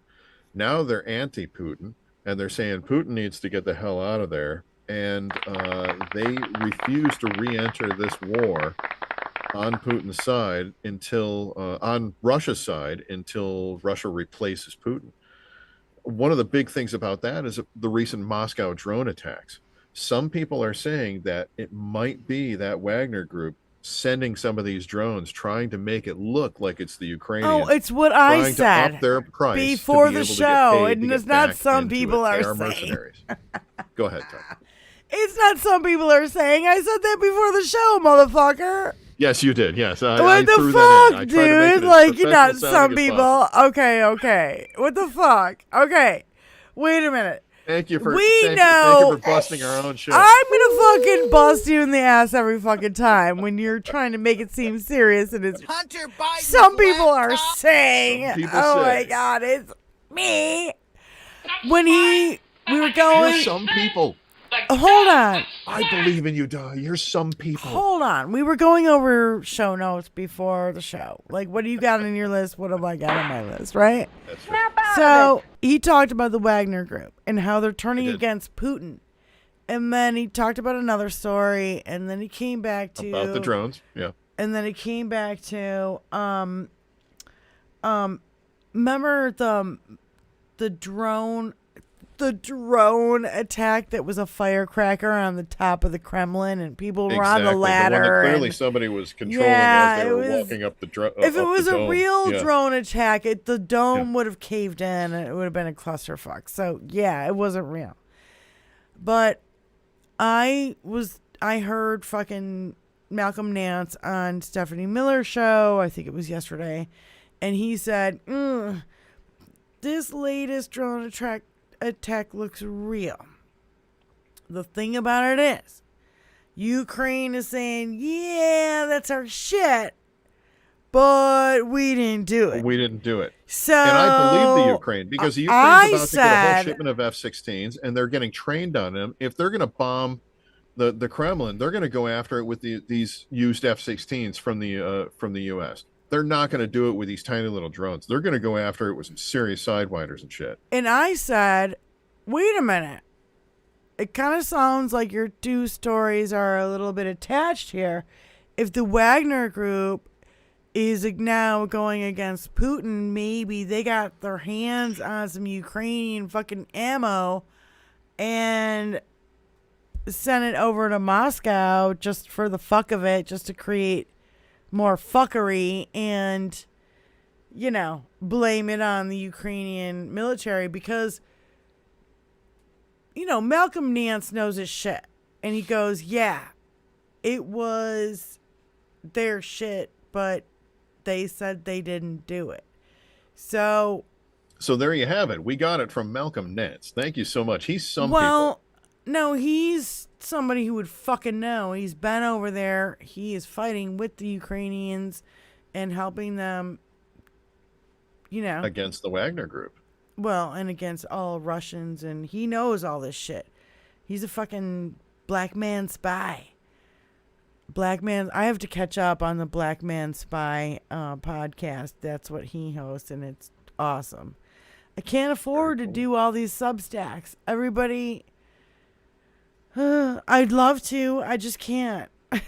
Now they're anti-Putin, and they're saying Putin needs to get the hell out of there. And they refuse to re-enter this war on Putin's side on Russia's side until Russia replaces Putin. One of the big things about that is the recent Moscow drone attacks. Some people are saying that it might be that Wagner Group sending some of these drones, trying to make it look like it's the Ukrainians. Oh, it's what I said to up their price before the show. And it's not some people are saying. Mercenaries. Go ahead, Tom. It's not some people are saying. I said that before the show, motherfucker. Yes, you did. Yes. What the fuck, dude? Like, you're not some people. Okay. What the fuck? Okay. Wait a minute. Thank you for busting our own show. I'm gonna fucking bust you in the ass every fucking time when you're trying to make it seem serious and it's Hunter Biden. some people are saying. People my god, it's me. When we were going. You're some people. Hold on. I believe in you, duh. You're some people. Hold on. We were going over show notes before the show. Like, what do you got on your list? What have I got on my list, right? That's right. So he talked about the Wagner Group and how they're turning against Putin. And then he talked about another story, and then he came back to about the drones, yeah. And then he came back to remember the drone attack that was a firecracker on the top of the Kremlin, and people were on the ladder. The one that clearly somebody was controlling as they were walking up the drone. If it was a real drone attack, the dome would have caved in, and it would have been a clusterfuck. So yeah, it wasn't real. But I heard fucking Malcolm Nance on Stephanie Miller's show. I think it was yesterday, and he said, "This latest drone attack looks real. The thing about it is, Ukraine is saying, yeah, that's our shit, but we didn't do it. So, and I believe the Ukraine, because the Ukraine's about to get a whole shipment of F-16s, and they're getting trained on them. If they're going to bomb the Kremlin, they're going to go after it with these used F-16s from the U.S. They're not going to do it with these tiny little drones. They're going to go after it with some serious sidewinders and shit. And I said, wait a minute. It kind of sounds like your two stories are a little bit attached here. If the Wagner Group is now going against Putin, maybe they got their hands on some Ukrainian fucking ammo and sent it over to Moscow just for the fuck of it, just to create more fuckery and, blame it on the Ukrainian military because, Malcolm Nance knows his shit. And he goes, yeah, it was their shit, but they said they didn't do it. So there you have it. We got it from Malcolm Nance. Thank you so much. He's some people. No, he's somebody who would fucking know. He's been over there. He is fighting with the Ukrainians and helping them, against the Wagner Group. Well, and against all Russians, and he knows all this shit. He's a fucking black man spy. I have to catch up on the Black Man Spy podcast. That's what he hosts, and it's awesome. I can't afford to do all these Substacks. Everybody... I'd love to. I just can't. I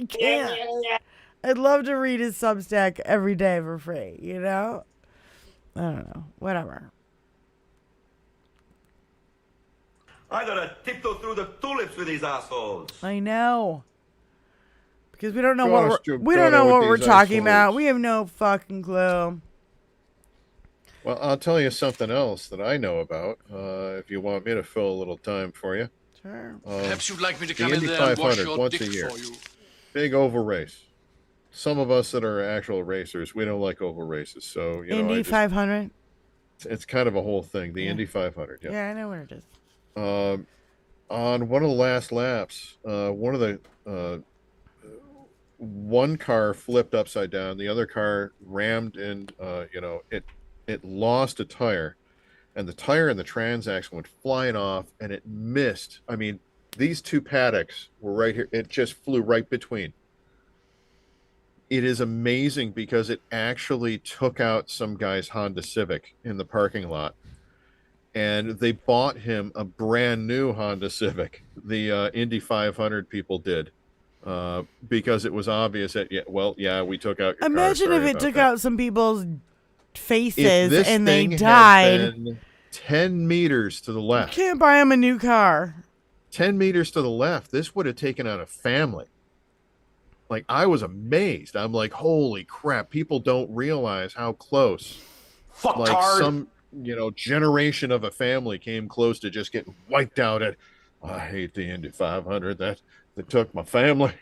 can't. I'd love to read his Substack every day for free, I don't know. Whatever. I gotta tiptoe through the tulips with these assholes. I know. because we don't know Gosh, we don't know what we're these talking ice about. floes. We have no fucking clue. Well, I'll tell you something else that I know about. If you want me to fill a little time for you. Sure. Perhaps you'd like me to The come in Indy there and wash 500 your once dick a year. for you. Big oval race. Some of us that are actual racers, we don't like oval races. So, Indy 500. It's kind of a whole thing. The Indy 500. Yeah. Yeah, I know what it is. On one of the last laps, one car flipped upside down. The other car rammed in. It lost a tire, and the tire and the transaxle went flying off, and it missed. I mean, these two paddocks were right here. It just flew right between. It is amazing because it actually took out some guy's Honda Civic in the parking lot, and they bought him a brand new Honda Civic. The Indy 500 people did, because it was obvious that we took out your Imagine car. if it took out some people's If faces this and they thing had died. been 10 meters to the left. You can't buy him a new car. 10 meters to the left, this would have taken out a family. Like, I was amazed. I'm like, holy crap, people don't realize how close. Like, some, generation of a family came close to just getting wiped out at, I hate the Indy 500. That took my family.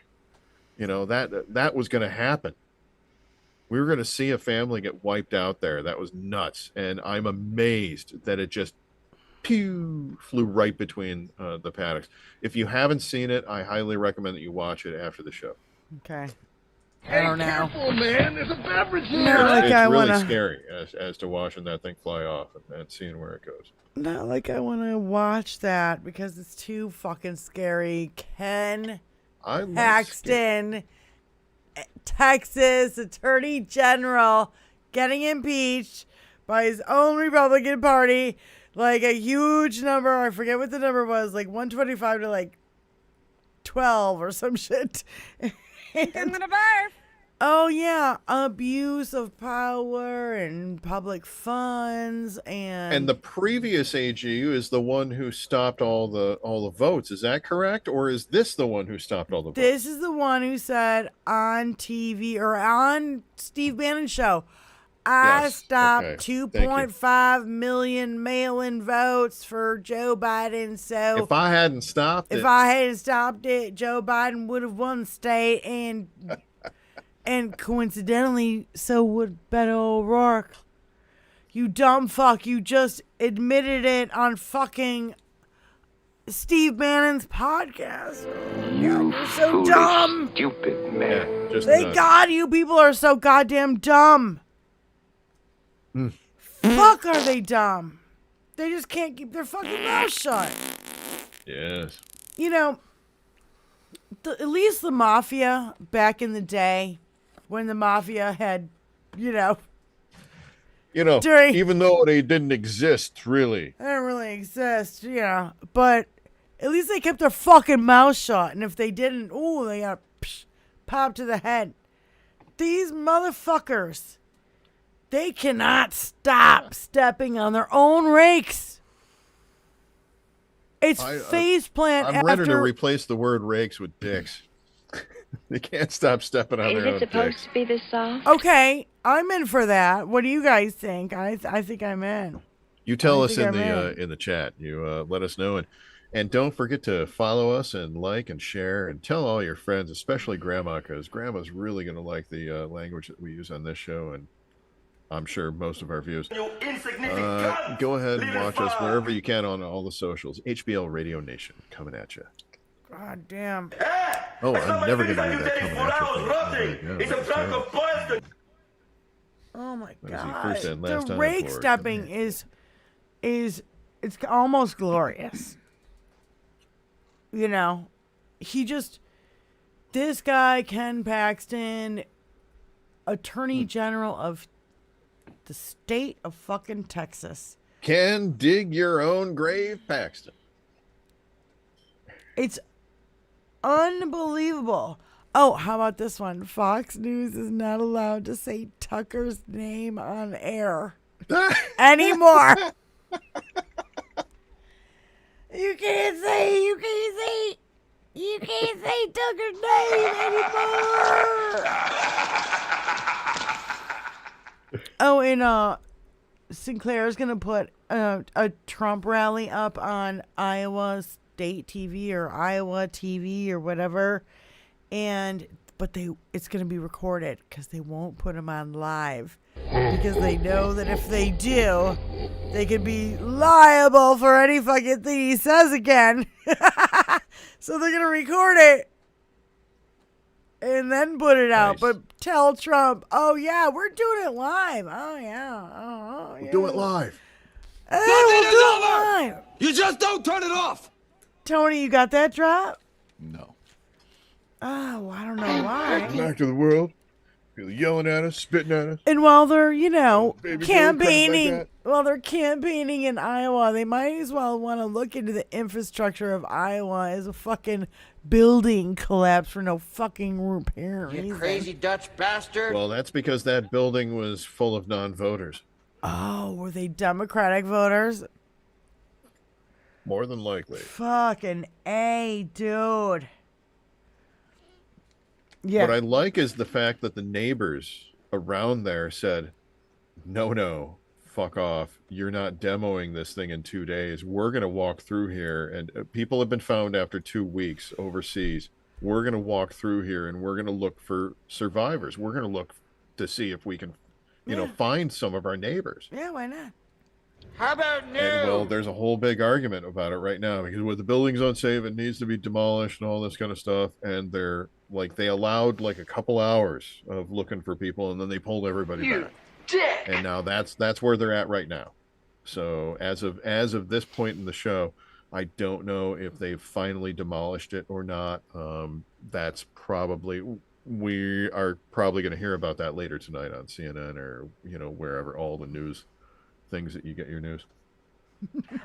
That was going to happen. We were going to see a family get wiped out there. That was nuts. And I'm amazed that it just flew right between the paddocks. If you haven't seen it, I highly recommend that you watch it after the show. Okay. I don't know. Careful, man. There's a beverage here. Not like It's I really wanna. scary as to watching that thing fly off and seeing where it goes. Not like I want to watch that because it's too fucking scary. Ken I love Paxton, Texas Attorney General, getting impeached by his own Republican Party. Like a huge number. I forget what the number was. Like 125 to like 12 or some shit. Oh yeah, abuse of power and public funds And the previous AG is the one who stopped all the votes. Is that correct, or is this the one who stopped all the votes? This is the one who said on TV or on Steve Bannon's show, I stopped okay. 2.5 million mail-in votes for Joe Biden. So If I hadn't stopped if it, I hadn't stopped it, Joe Biden would have won the state, and coincidentally, so would Beto O'Rourke. You dumb fuck! You just admitted it on fucking Steve Bannon's podcast. You You're so foolish, dumb. stupid man. just Thank nuts. God you people are so goddamn dumb. Fuck, are they dumb? They just can't keep their fucking mouth shut. Yes. At least the mafia back in the day, when the mafia had, during, even though they didn't exist, really. they didn't really exist, but at least they kept their fucking mouth shut. And if they didn't, they got pop to the head. These motherfuckers, they cannot stop stepping on their own rakes. It's faceplant I'm ready to after. replace the word rakes with dicks. They can't stop stepping on Is their it own supposed dicks. to be this soft? Okay, I'm in for that. What do you guys think? I think I'm in. You tell I us think in I'm the chat. You let us know, and don't forget to follow us and like and share and tell all your friends, especially Grandma, because Grandma's really going to like the language that we use on this show, and I'm sure most of our viewers. Go ahead and watch us wherever you can on all the socials. HBL Radio Nation coming at you. God damn. Oh, I'm never going to read that coming at you thing. Oh my That was the God. first and last The time rake for it. stepping is it's almost glorious. This guy, Ken Paxton, Attorney General of the state of fucking Texas. Can dig your own grave, Paxton. It's unbelievable. Oh, how about this one? Fox News is not allowed to say Tucker's name on air anymore. You can't say. You can't say Tucker's name anymore. Oh, and Sinclair's gonna put a Trump rally up on Iowa State TV or Iowa TV or whatever, but it's gonna be recorded because they won't put them on live because they know that if they do, they could be liable for any fucking thing he says again. So they're gonna record it and then put it out. Nice. But tell Trump, oh yeah, we're doing it live. Oh yeah, we'll do it live. Hey, we'll do it live. You just don't turn it off. Tony, you got that drop? No. Oh, I don't know why. Back to the world. People yelling at us, spitting at us. And while they're, campaigning, in Iowa, they might as well want to look into the infrastructure of Iowa as a fucking building collapse for no fucking apparent reason. You crazy Dutch bastard. Well, that's because that building was full of non-voters. Oh, were they Democratic voters? More than likely. Fucking A, dude. Yeah. What I like is the fact that the neighbors around there said, no, fuck off. You're not demoing this thing in 2 days. We're going to walk through here. And people have been found after 2 weeks overseas. We're going to walk through here and we're going to look for survivors. We're going to look to see if we can, find some of our neighbors. Yeah, why not? How about new? And, well, there's a whole big argument about it right now because the building's unsafe, it needs to be demolished and all this kind of stuff. And they allowed like a couple hours of looking for people and then they pulled everybody back. Dick. And now that's where they're at right now. So as of this point in the show, I don't know if they've finally demolished it or not. That's probably, we are probably going to hear about that later tonight on CNN or, wherever, all the news things that you get your news.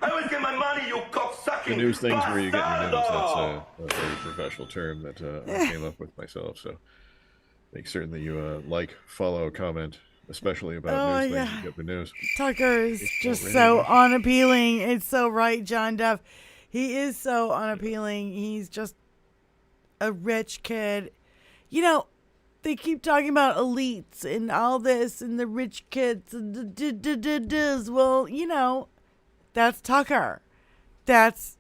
I always get my money, you cocksucking The news things where you get your news. bastardo! That's a very professional term that I came up with myself. So make certain that you like, follow, comment, especially about news things you get the news. Tucker is just so unappealing. It's so right, John Duff. He is so unappealing. He's just a rich kid. They keep talking about elites and all this and the rich kids and the well, that's Tucker. That's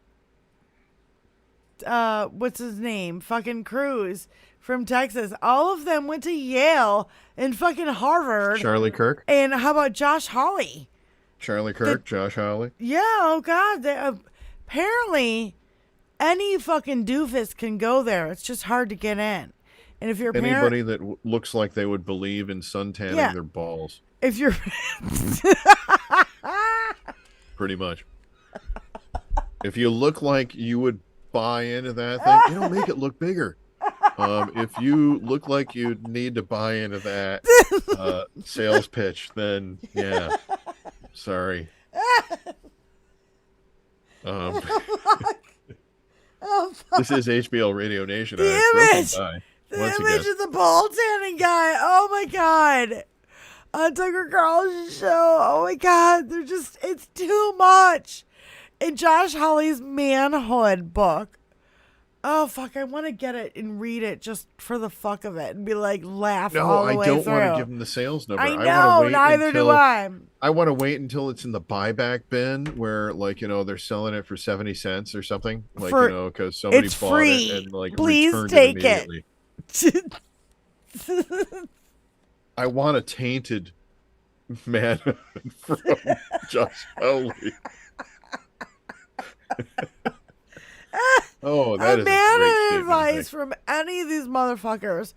what's his name? Fucking Cruz from Texas. All of them went to Yale and fucking Harvard. Charlie Kirk. And how about Josh Hawley? Charlie Kirk, Josh Hawley. Yeah, oh God. Apparently, any fucking doofus can go there. It's just hard to get in. And if you're anybody that looks like they would believe in suntanning their balls. If you're pretty much. If you look like you would buy into that thing, make it look bigger. If you look like you need to buy into that sales pitch, then yeah, sorry. This is HBL Radio Nation. The image of the ball tanning guy. Oh my God. On Tucker Carlson's show. Oh my God. It's too much. In Josh Hawley's manhood book. Oh fuck. I want to get it and read it just for the fuck of it and be like, laugh all the way through. No, I don't want to give him the sales number. I know, neither do I. I want to wait until it's in the buyback bin where, they're selling it for 70 cents or something. Because somebody bought free. It and, please returned take it immediately. I want a tainted man from Josh Hawley. Oh, that is a great advice from any of these motherfuckers.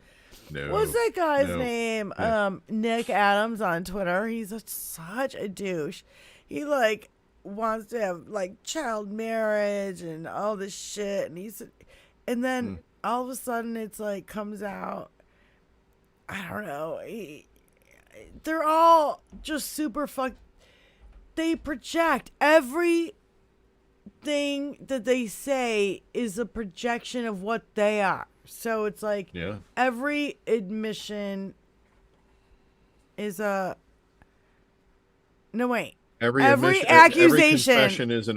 No, what's that guy's name? Yeah. Nick Adams on Twitter. He's such a douche. He wants to have child marriage and all this shit, and then all of a sudden it's comes out. I don't know. They're all just super fucked. They project everything that they say is a projection of what they are. So it's every admission is a... No, wait. Every accusation, confession is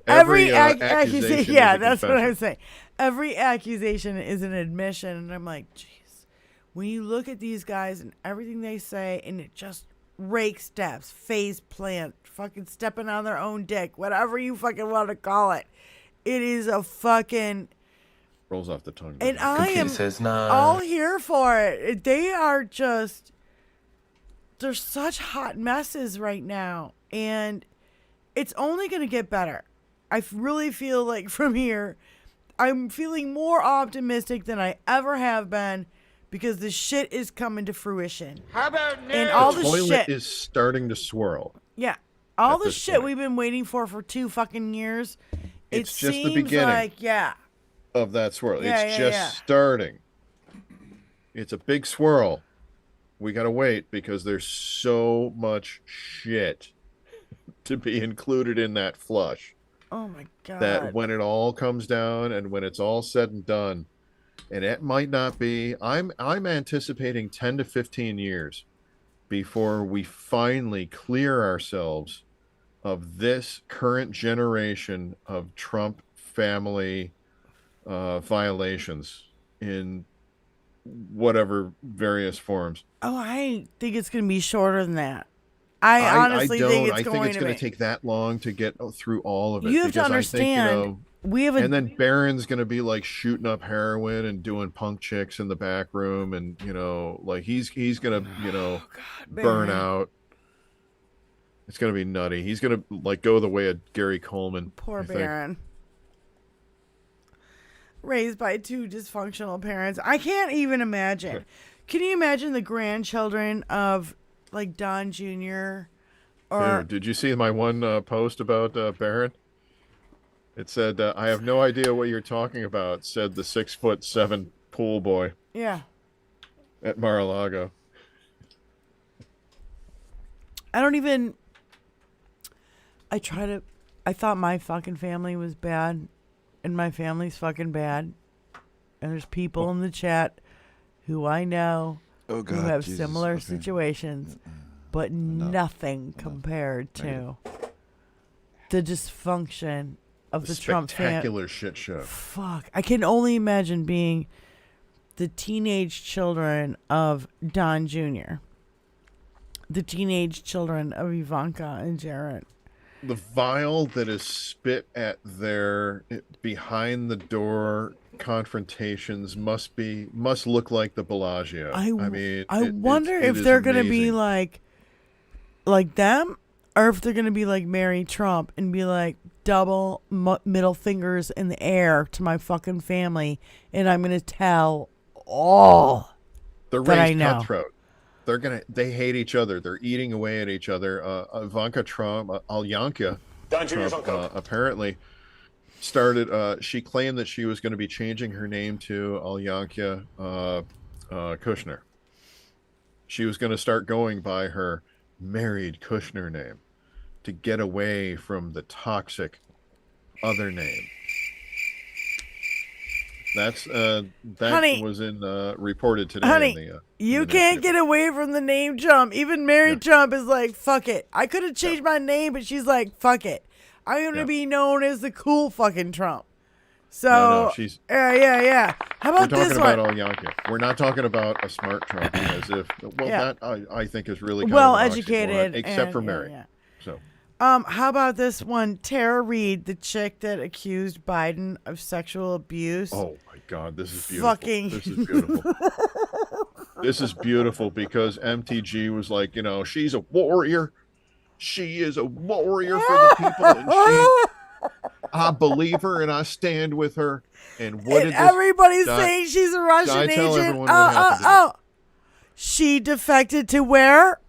every accusation. Yeah, is a that's what confession. I'm saying. Every accusation is an admission, and I'm like, jeez. When you look at these guys and everything they say, and it just rake steps, face plant, fucking stepping on their own dick, whatever you fucking want to call it, it is a fucking Rolls off the tongue. And I am all here for it. They are just, they're such hot messes right now. And it's only going to get better. I really feel like from here, I'm feeling more optimistic than I ever have been because the shit is coming to fruition. How about news? And all the toilet shit is starting to swirl. Yeah. All the this shit point. we've been waiting for 2 fucking years. It's it just the seems beginning. like, yeah. Of that swirl. Yeah, It's yeah, just starting. It's a big swirl. We got to wait because there's so much shit to be included in that flush. Oh my God. That when it all comes down and when it's all said and done, and it might not be, I'm anticipating 10 to 15 years before we finally clear ourselves of this current generation of Trump family violations in whatever various forms. Oh, I think it's going to be shorter than that. I honestly think it's going to take that long to get through all of it. You have to understand, we have and then Barron's going to be like shooting up heroin and doing punk chicks in the back room, and like he's going to burn out. It's going to be nutty. He's going to like go the way of Gary Coleman. Poor Barron. Raised by 2 dysfunctional parents. I can't even imagine. Can you imagine the grandchildren of like Don Jr. Or did you see my one post about Barron? It said, "I have no idea what you're talking about," said the 6'7" pool boy. Yeah. At Mar-a-Lago. I thought my fucking family was bad, and my family's fucking bad. And there's people in the chat who I know who have similar situations, but nothing compared to the dysfunction of the Trump family. Spectacular shit show. Fuck. I can only imagine being the teenage children of Don Jr., the teenage children of Ivanka and Jared. The vial that is spit at their behind the door confrontations must look like the Bellagio. I wonder if they're going to be like them, or if they're going to be like Mary Trump and be like double middle fingers in the air to my fucking family, and I'm going to tell all they're that I raised know. cutthroat. They hate each other. They're eating away at each other. Ivanka Trump, Alyanka Trump, apparently started. She claimed that she was going to be changing her name to Alyanka Kushner. She was going to start going by her married Kushner name to get away from the toxic other name. That was reported today. Honey, you can't get away from the name Trump. Even Mary Trump is like, fuck it. I could have changed my name, but she's like, fuck it. I'm going to be known as the cool fucking Trump. So, no, she's... Yeah. How about this one? We're talking about Alyanka. We're not talking about a smart Trump, as if, that I think is really kind well of educated. Except for Mary. So. How about this one? Tara Reid, the chick that accused Biden of sexual abuse. Oh my God, this is beautiful. This is beautiful. This is beautiful because MTG was like, she's a warrior. She is a warrior for the people, and I believe her and I stand with her. And what did everybody's saying she's a Russian agent? She defected to where?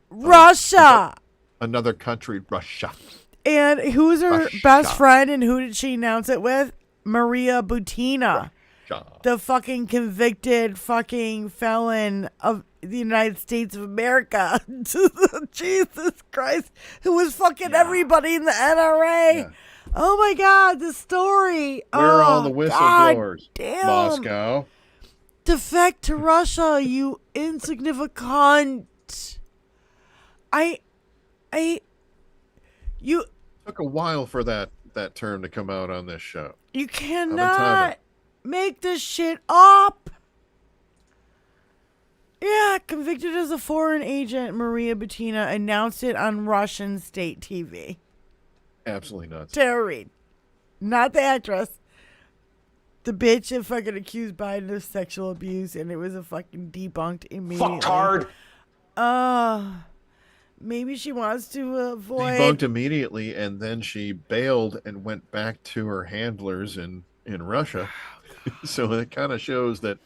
Russia. Another country, Russia. And who's her best friend, and who did she announce it with? Maria Butina. Russia. The fucking convicted fucking felon of the United States of America. Jesus Christ. Who was fucking everybody in the NRA. Yeah. Oh my God, the story. Where are all the whistleblowers? Damn. Moscow. Defect to Russia, you insignificant. You took a while for that term to come out on this show. You cannot make this shit up. Yeah, convicted as a foreign agent, Maria Butina announced it on Russian state TV. Absolutely nuts. Tara Reid. Not the actress. The bitch that fucking accused Biden of sexual abuse, and it was a fucking debunked immediately. Fucktard. Maybe she wants to avoid... Debunked immediately, and then she bailed and went back to her handlers in Russia. So it kind of shows that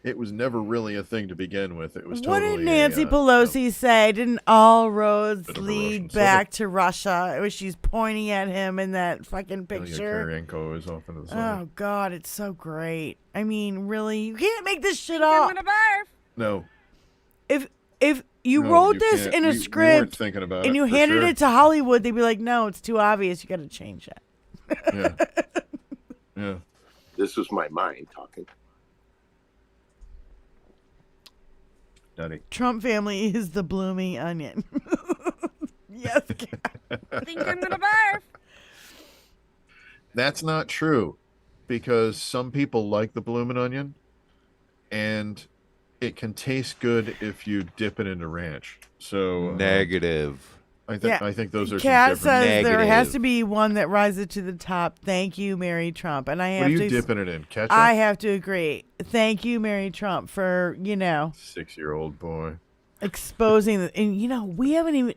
it was never really a thing to begin with. It was totally. What did Nancy Pelosi say? Didn't all roads lead back to Russia? It was she's pointing at him in that fucking picture. Kirienko is off in the side. Oh God, it's so great. I mean, really, you can't make this shit up. No. If you wrote this in a script and you handed it to Hollywood, they'd be like, "No, it's too obvious. You got to change that." Yeah. This was my mind talking. Nutty. Trump family is the blooming onion. Yes. I think I'm gonna barf. That's not true, because some people like the blooming onion, and it can taste good if you dip it into ranch. So negative. I think those are Kat some different. says Negative. there has to be one that rises to the top. Thank you, Mary Trump. And I have What are to you dipping it in? Ketchup? I have to agree. Thank you, Mary Trump, for 6-year-old boy exposing the, and we haven't even,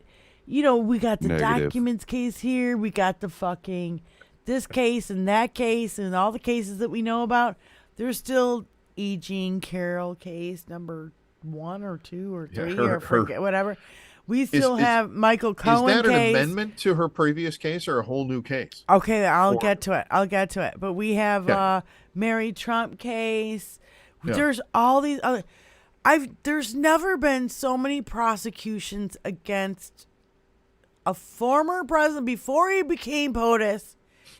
we got the Negative. documents case here. We got the fucking this case and that case and all the cases that we know about. There's still E. Jean Carroll case number 1 or 2 or 3 or forget whatever. We still have Michael Cohen case. Is that an amendment to her previous case or a whole new case? Okay, I'll get to it. But we have Mary Trump case. Yeah. There's all these other. There's never been so many prosecutions against a former president before he became POTUS.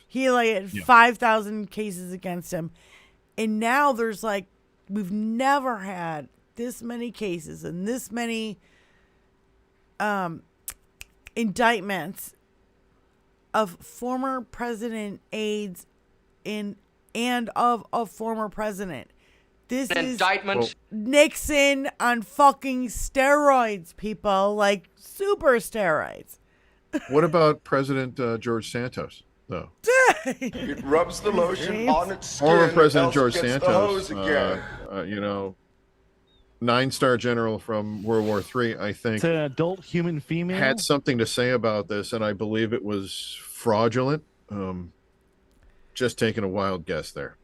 He had 5,000 cases against him, and now there's we've never had this many cases and this many indictments of former president aides and of a former president. This is Indictment. Nixon on fucking steroids, people, super steroids. What about President George Santos, though? It rubs the lotion on its skin. Former President else George gets the Santos, hose again. 9-star general from World War III, I think. It's an adult human female. Had something to say about this, and I believe it was fraudulent. Just taking a wild guess there.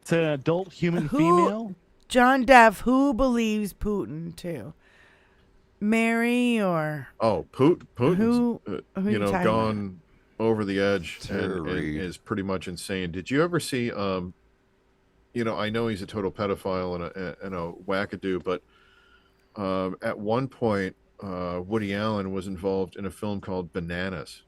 It's an adult human female. John Deff, who believes Putin too? Mary or Putin's who you talking gone over the edge and Terry. is pretty much insane. Did you ever see I know he's a total pedophile and a wackadoo, but at one point Woody Allen was involved in a film called Bananas,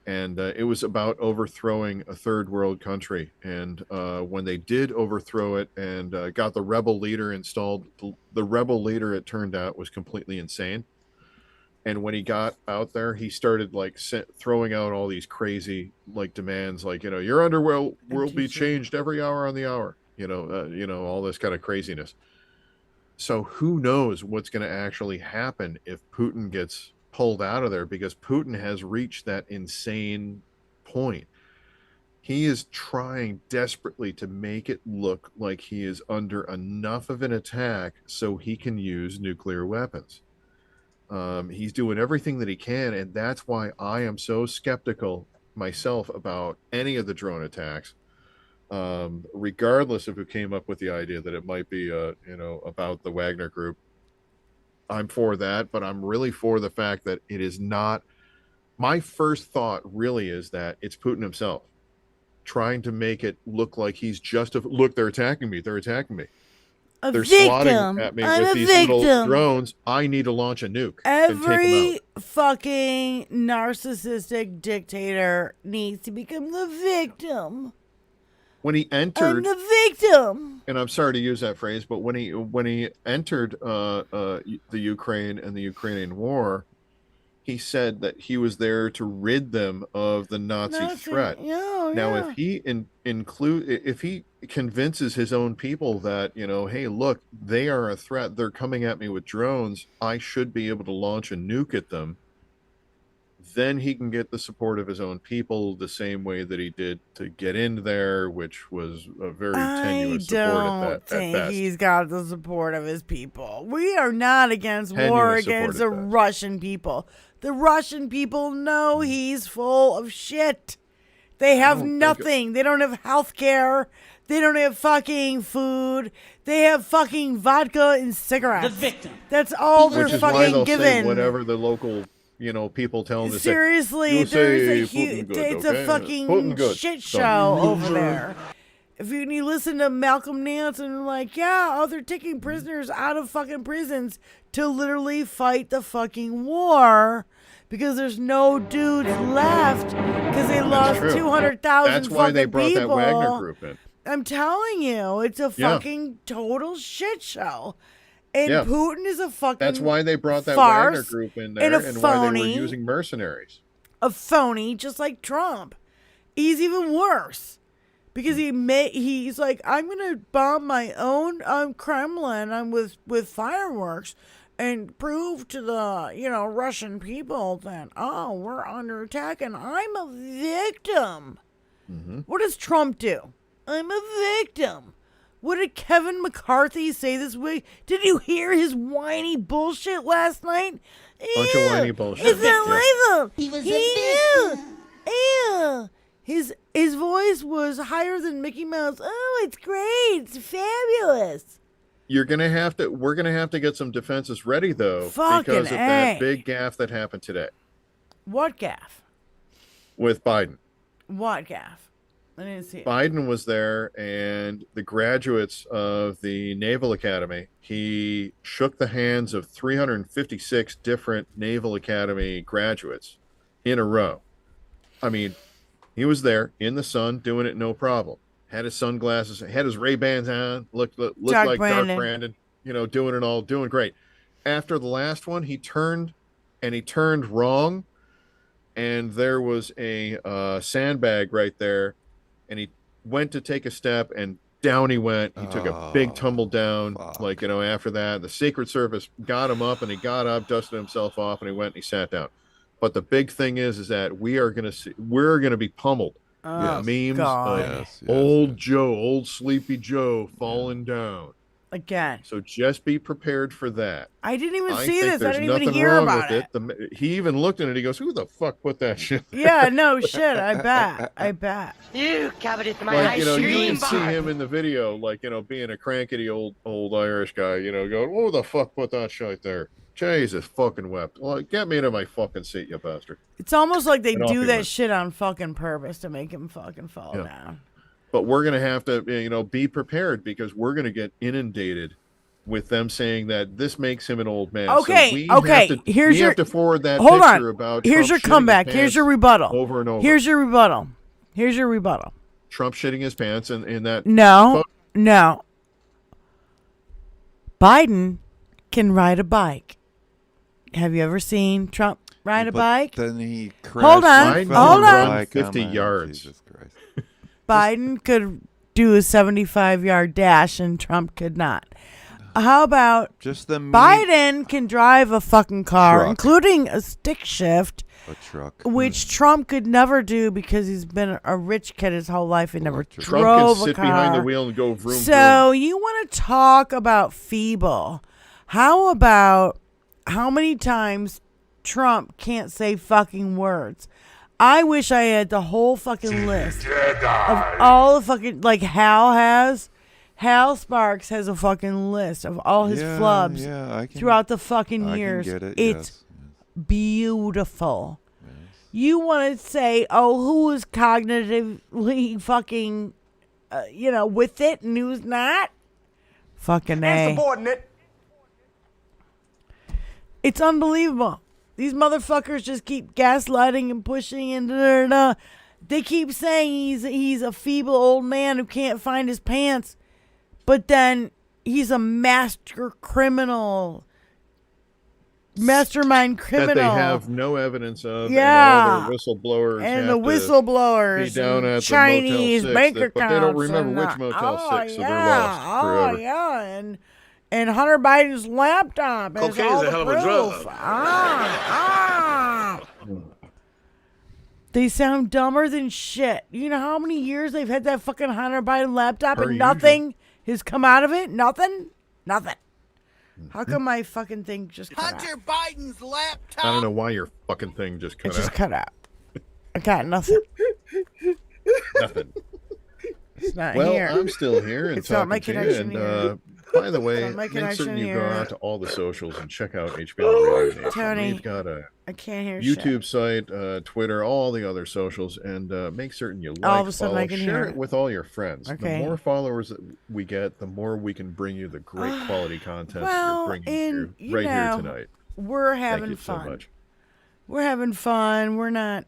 and it was about overthrowing a third world country. And when they did overthrow it and got the rebel leader installed, the rebel leader, it turned out, was completely insane. And when he got out there, he started throwing out all these crazy demands, your underwear will be changed every hour on the hour, all this kind of craziness. So who knows what's going to actually happen if Putin gets pulled out of there, because Putin has reached that insane point. He is trying desperately to make it look like he is under enough of an attack so he can use nuclear weapons. He's doing everything that he can, and that's why I am so skeptical myself about any of the drone attacks, regardless of who came up with the idea that it might be about the Wagner Group. I'm for that, but I'm really for the fact that it is not. My first thought really is that it's Putin himself trying to make it look like he's look, they're attacking me. They're swatting at me with these little drones. I need to launch a nuke. Every fucking narcissistic dictator needs to become the victim. When he entered, I'm the victim. And I'm sorry to use that phrase, but when he entered the Ukraine and the Ukrainian war, he said that he was there to rid them of the Nazi threat. Now, if he if he convinces his own people that, hey, look, they are a threat, they're coming at me with drones, I should be able to launch a nuke at them, then he can get the support of his own people the same way that he did to get in there, which was a very tenuous support at best. He's got the support of his people. We are not against war against the Russian people. The Russian people know he's full of shit. They have nothing. They don't have health care. They don't have fucking food. They have fucking vodka and cigarettes. The victim. That's all they're Which is fucking why they'll given. say whatever the local, people tell them to say. Seriously, it's a fucking shit show over there. If you listen to Malcolm Nance and like, they're taking prisoners out of fucking prisons to literally fight the fucking war because there's no dudes left because they lost 200,000 That's why they brought that Wagner group in. I'm telling you, it's a fucking total shit show. And Putin is a fucking That's why they brought that farce Wagner group in there and why they were using mercenaries. A phony, just like Trump. He's even worse. Because he's like, I'm going to bomb my own Kremlin with fireworks and prove to the, Russian people that, we're under attack and I'm a victim. Mm-hmm. What does Trump do? I'm a victim. What did Kevin McCarthy say this week? Did you hear his whiny bullshit last night? Bunch of whiny bullshit. It's not my fault. He was a victim. Ew. His voice was higher than Mickey Mouse. Oh, it's great. It's fabulous. We're gonna have to get some defenses ready though, because of that big gaffe that happened today. What gaffe? With Biden. What gaffe? I didn't see it. Biden was there, and the graduates of the Naval Academy, he shook the hands of 356 different Naval Academy graduates in a row. I mean, he was there in the sun doing it no problem. Had his sunglasses, had his Ray-Bans on, looked like Dark Brandon, doing it all, doing great. After the last one, he turned wrong, and there was a sandbag right there, and he went to take a step, and down he went. He took a big tumble down, after that. The Secret Service got him up, and he got up, dusted himself off, and he went and he sat down. But the big thing is that we're going to be pummeled. Memes of old Sleepy Joe falling down. Again. So just be prepared for that. I didn't even see this. I didn't even hear about it. He even looked at it. He goes, "Who the fuck put that shit there?" Yeah, no shit. I bet. You covered it, my ice cream you can bar. see him in the video, being a crankety old Irish guy, going, "Who the fuck put that shit there?" Jesus fucking wept. Well, get me to my fucking seat, you bastard. It's almost like they do that shit on fucking purpose to make him fucking fall down. But we're going to have to, be prepared because we're going to get inundated with them saying that this makes him an old man. Okay, so we have to forward that picture about Here's Trump your comeback. Here's your rebuttal. Over and over. Here's your rebuttal. Trump shitting his pants in that. No. Biden can ride a bike. Have you ever seen Trump ride a bike? Then he crashed. Hold on. 50 yards. Jesus Christ. Biden could do a 75-yard dash and Trump could not. How about Biden can drive a fucking car, including a stick shift, a truck, which Trump could never do because he's been a rich kid his whole life and never drove a car. Trump can sit behind the wheel and go vroom, So vroom. you want to talk about feeble? How about how many times Trump can't say fucking words? I wish I had the whole fucking list of all the fucking, like Hal has. Hal Sparks has a fucking list of all his flubs throughout the fucking years. It's beautiful. Yes. You want to say, who is cognitively fucking, with it and who's not? Fucking A. Subordinate. It's unbelievable. These motherfuckers just keep gaslighting and pushing and They keep saying he's a feeble old man who can't find his pants. But then he's a master criminal. mastermind criminal that they have no evidence of, Yeah. and all their whistleblowers and have the whistleblowers to be down and at Chinese the Motel 6, bank accounts, but they don't remember and, which Motel 6, so they're yeah, lost forever. Oh yeah, and Hunter Biden's laptop is Cocaine's all a the hell of a proof. drug. They sound dumber than shit. You know how many years they've had that fucking Hunter Biden laptop Per and nothing has come out of it? Nothing? How come my fucking thing just cut out? Hunter Biden's laptop. I don't know why your fucking thing just cut It just out. cut out. I got nothing. Nothing. It's not Well, here. I'm still here and It's not my talking to you. connection And here. by the way, It's not my make connection certain you go here. out to all the socials and check out HBL Radio Nation. Tony, We've got a I can't hear YouTube shit. site, Twitter, all the other socials, and make certain you All like, of a sudden follow, I can share hear it it. with all your friends. Okay. The more followers that we get, the more we can bring you the great quality content that Well, you're bringing and, you right here know, tonight. We're Thank having you fun. so much. We're having fun. We're not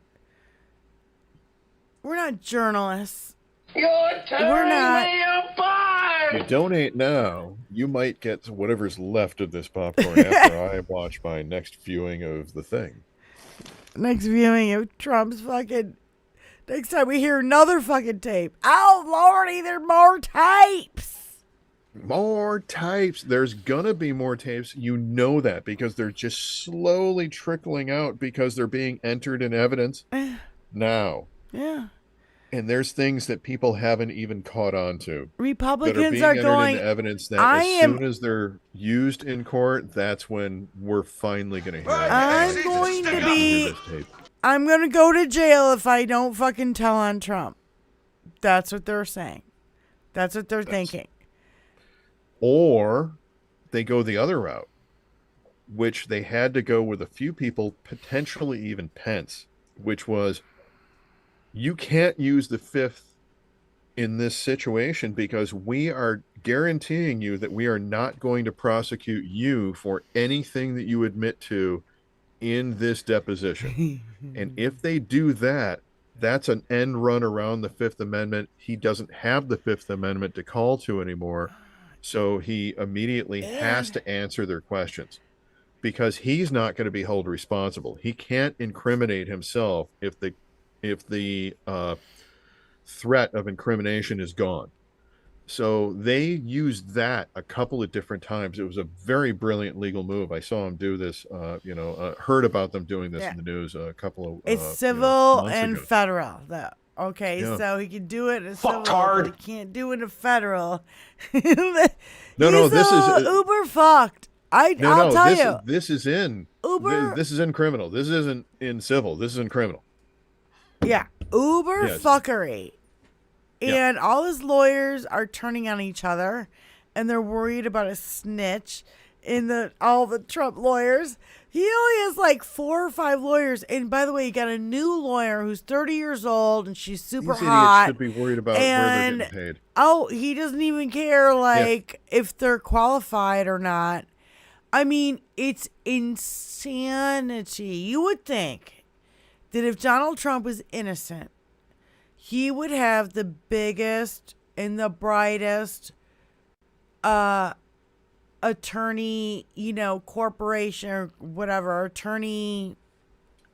journalists. You're tearing not- me apart! If you donate now, you might get whatever's left of this popcorn after I watch my next viewing of the thing. Next viewing of Trump's fucking. Next time we hear another fucking tape. Oh, Lordy, there are more tapes. More tapes. There's gonna be more tapes. You know that because they're just slowly trickling out because they're being entered in evidence now. Yeah. And there's things that people haven't even caught on to. Republicans that are are being going. entered into evidence that soon as they're used in court, that's when we're finally going to hear it. I'm going to be. Hear this tape. I'm going to go to jail if I don't fucking tell on Trump. That's what they're saying. That's what they're thinking. Or they go the other route, which they had to go with a few people, potentially even Pence, which was, you can't use the fifth in this situation because we are guaranteeing you that we are not going to prosecute you for anything that you admit to in this deposition. And if they do that, that's an end run around the Fifth Amendment. He doesn't have the Fifth Amendment to call to anymore. So he immediately has to answer their questions because he's not going to be held responsible. He can't incriminate himself if the threat of incrimination is gone. So they used that a couple of different times. It was a very brilliant legal move. I saw him do this, heard about them doing this in the news a couple of It's civil months and ago. federal, though. Okay, Yeah. so he can do it in Fuck civil, hard. but he can't do it in federal. No, this is uber fucked. I'll tell you. This is in Uber. This is in criminal. This isn't in civil. This is in criminal. Yeah, uber Yes. fuckery. Yeah. And all his lawyers are turning on each other, and they're worried about a snitch in all the Trump lawyers. He only has like 4 or 5 lawyers. And by the way, he got a new lawyer who's 30 years old, and she's super These hot. idiots should be worried about where they're getting paid. Oh, he doesn't even care, if they're qualified or not. I mean, it's insanity. You would think that if Donald Trump was innocent, he would have the biggest and the brightest attorney, corporation or whatever, attorney.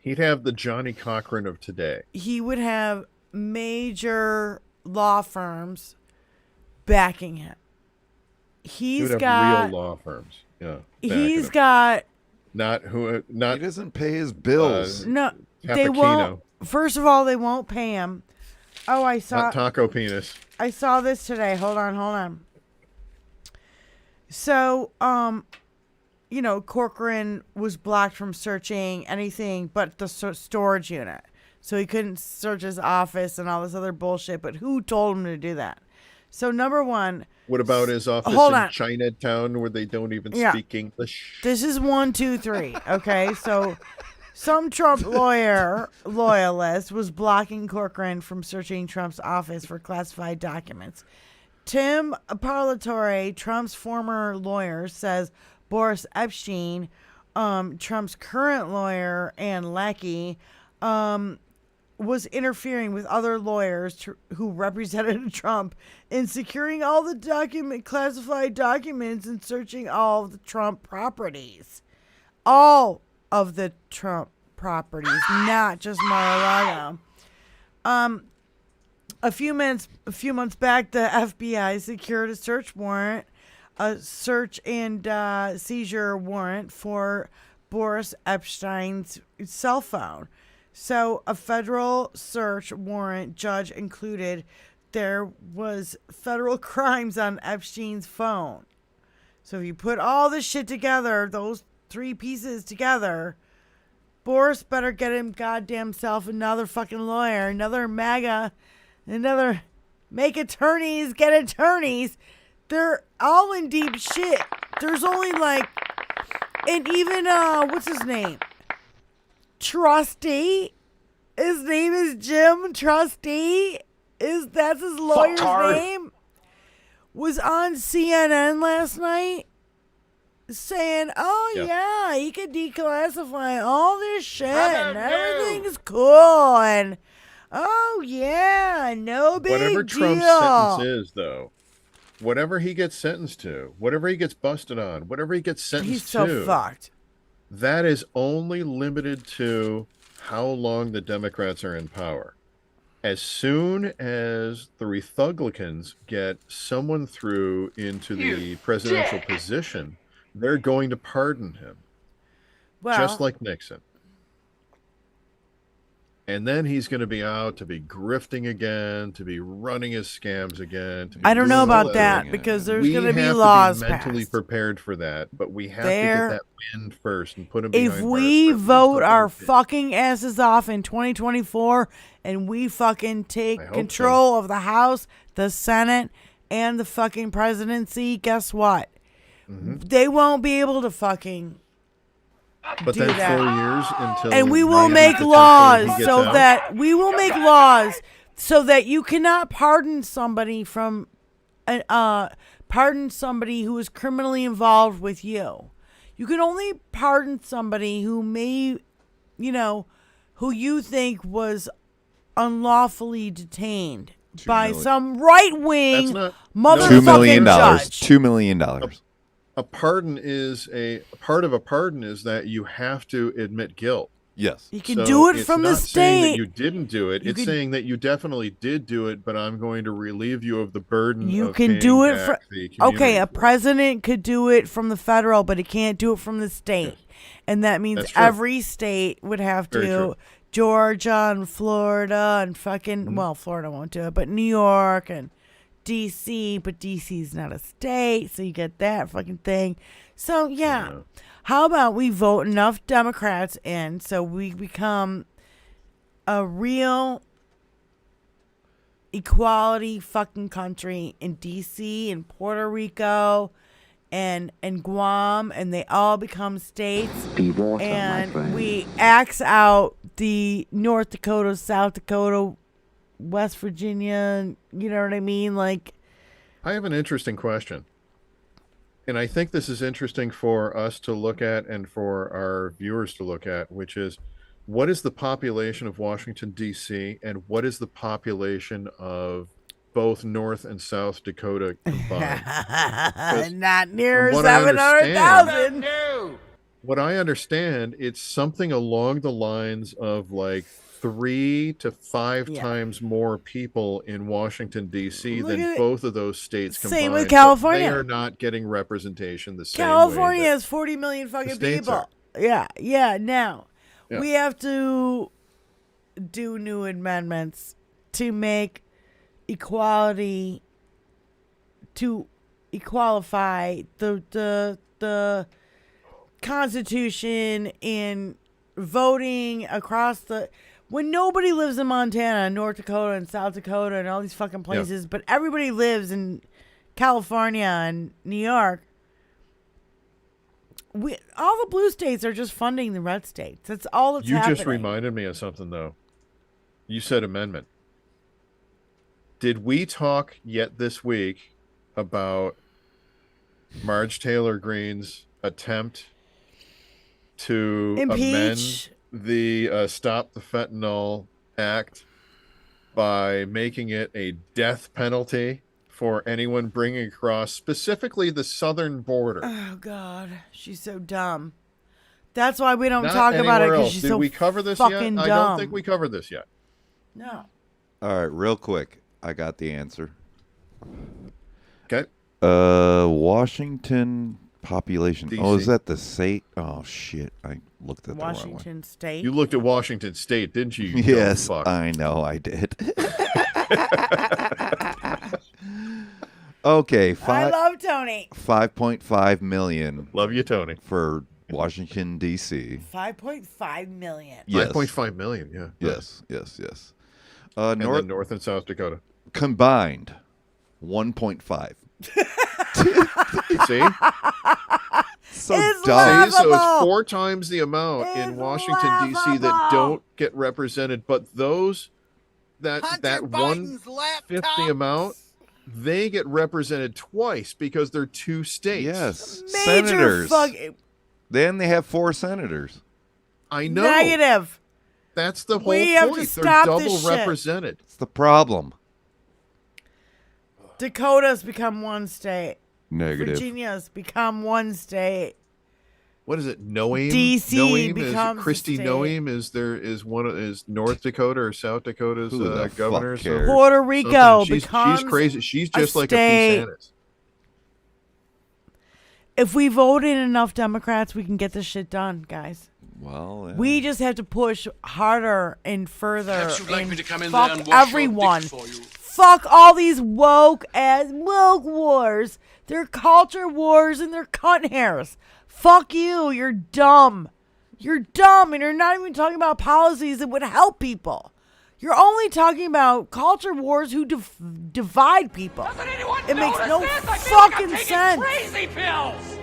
He'd have the Johnny Cochran of today. He would have major law firms backing him. He would have got real law firms. Yeah. He's got not he doesn't pay his bills. no. They won't. First of all, they won't pay him. Oh, I saw not taco penis. I saw this today. Hold on. So, Corcoran was blocked from searching anything but the storage unit. So he couldn't search his office and all this other bullshit. But who told him to do that? So, number one. What about his office in Chinatown where they don't even speak English? This is 1, 2, 3. Okay, so some Trump loyalist was blocking Corcoran from searching Trump's office for classified documents. Tim Parlatore, Trump's former lawyer, says Boris Epstein, Trump's current lawyer and lackey, was interfering with other lawyers who represented Trump in securing all the classified documents and searching all of the Trump properties. all of the Trump properties, not just Mar-a-Lago. A few months back, the FBI secured a search and seizure warrant for Boris Epstein's cell phone. So a federal search warrant judge included there was federal crimes on Epstein's phone. So if you put all this shit together, those three pieces together, Boris better get him goddamn self another fucking lawyer, another MAGA, another make attorneys, get attorneys. They're all in deep shit. There's only like, and even, what's his name? Trustee. His name is Jim Trustee. That's his lawyer's name? Was on CNN last night saying, yeah, he could declassify all this shit and everything's cool and oh yeah, no big whatever deal. Trump's sentence is, though, whatever he gets sentenced to, whatever he gets busted on, whatever he gets sentenced He's so fucked. That is only limited to how long the Democrats are in power. As soon as the Republicans get someone through into the presidential position, they're going to pardon him. Well, just like Nixon. And then he's going to be out to be grifting again, to be running his scams again. To be I don't know about that because there's going to be laws be mentally passed. prepared for that, but we have to get that win first and put him behind If we bars vote our fucking asses off in 2024 and we fucking take control of the House, the Senate, and the fucking presidency, guess what? They won't be able to fucking but do then that. 4 years until and we will make laws so that you cannot pardon somebody from pardon somebody who is criminally involved with you. You can only pardon somebody who may, who you think was unlawfully detained by some right-wing motherfucking judge. $2 million. A pardon is a part of a pardon is that you have to admit guilt. Yes. You can do it from the state. It's not saying that you didn't do it. It's saying that you definitely did do it, but I'm going to relieve you of the burden you of can do it from okay, a president could do it from the federal, but he can't do it from the state. Yes. And that means every state would have to. Georgia and Florida and fucking, well, Florida won't do it, but New York and D.C., but D.C.'s not a state, so you get that fucking thing. So, yeah. How about we vote enough Democrats in so we become a real equality fucking country in D.C. and Puerto Rico and Guam, and they all become states, and we axe out the North Dakota, South Dakota, West Virginia, you know what I mean? Like, I have an interesting question. And I think this is interesting for us to look at and for our viewers to look at, which is what is the population of Washington, D.C., and what is the population of both North and South Dakota combined? Not near 700,000. What I understand, it's something along the lines of like 3 to 5 times more people in Washington, D.C. than both of those states combined. Same with California. They are not getting representation the same California way. has 40 million fucking people. Yeah. Now, we have to do new amendments to make equality, to equalify the Constitution in voting across the... When nobody lives in Montana, North Dakota, and South Dakota, and all these fucking places, but everybody lives in California and New York, all the blue states are just funding the red states. That's all that's happening. You just reminded me of something, though. You said amendment. Did we talk yet this week about Marge Taylor Greene's attempt to amend the Stop the Fentanyl Act by making it a death penalty for anyone bringing across specifically the southern border? Oh, God. She's so dumb. That's why we don't Not talk about it, anywhere because else. she's Did so we cover this fucking yet? dumb. I don't think we covered this yet. No. All right, real quick. I got the answer. Okay. Washington population. DC. Oh, is that the state? Oh shit! I looked at Washington State. You looked at Washington State, didn't you? Yes, fuck? I know, I did. Okay, I love Tony. 5.5 million. Love you, Tony. For Washington D.C. 5.5 million. Yes. 5.5 million. Yeah. Yes. And then North and South Dakota combined, 1.5. See? So it's dumb. See, so it's 4 times the amount in Washington D.C. that don't get represented, but those that 1/5 the amount, they get represented twice because they're 2 states. Yes, Major senators. Then they have 4 senators. I know. Negative. That's the whole We have to point. They're stop double this shit. represented. It's the problem. Dakota's become 1 state. Negative. Virginia's become 1 state. What is it? Noam? DC Noam becomes is Christy a state. Noam is North Dakota or South Dakota's Who the governor. fuck cares? Puerto Rico She's becomes crazy. She's a just like state. a Pisanis. If we vote in enough Democrats, we can get this shit done, guys. Well, yeah. We just have to push harder and further. Perhaps you'd like and me to come in there fuck and wash your everyone. dick for you. Fuck all these woke wars. They're culture wars and they're cunt hairs. Fuck you. You're dumb. You're dumb, and you're not even talking about policies that would help people. You're only talking about culture wars who divide people. It makes no fucking sense. Crazy pills.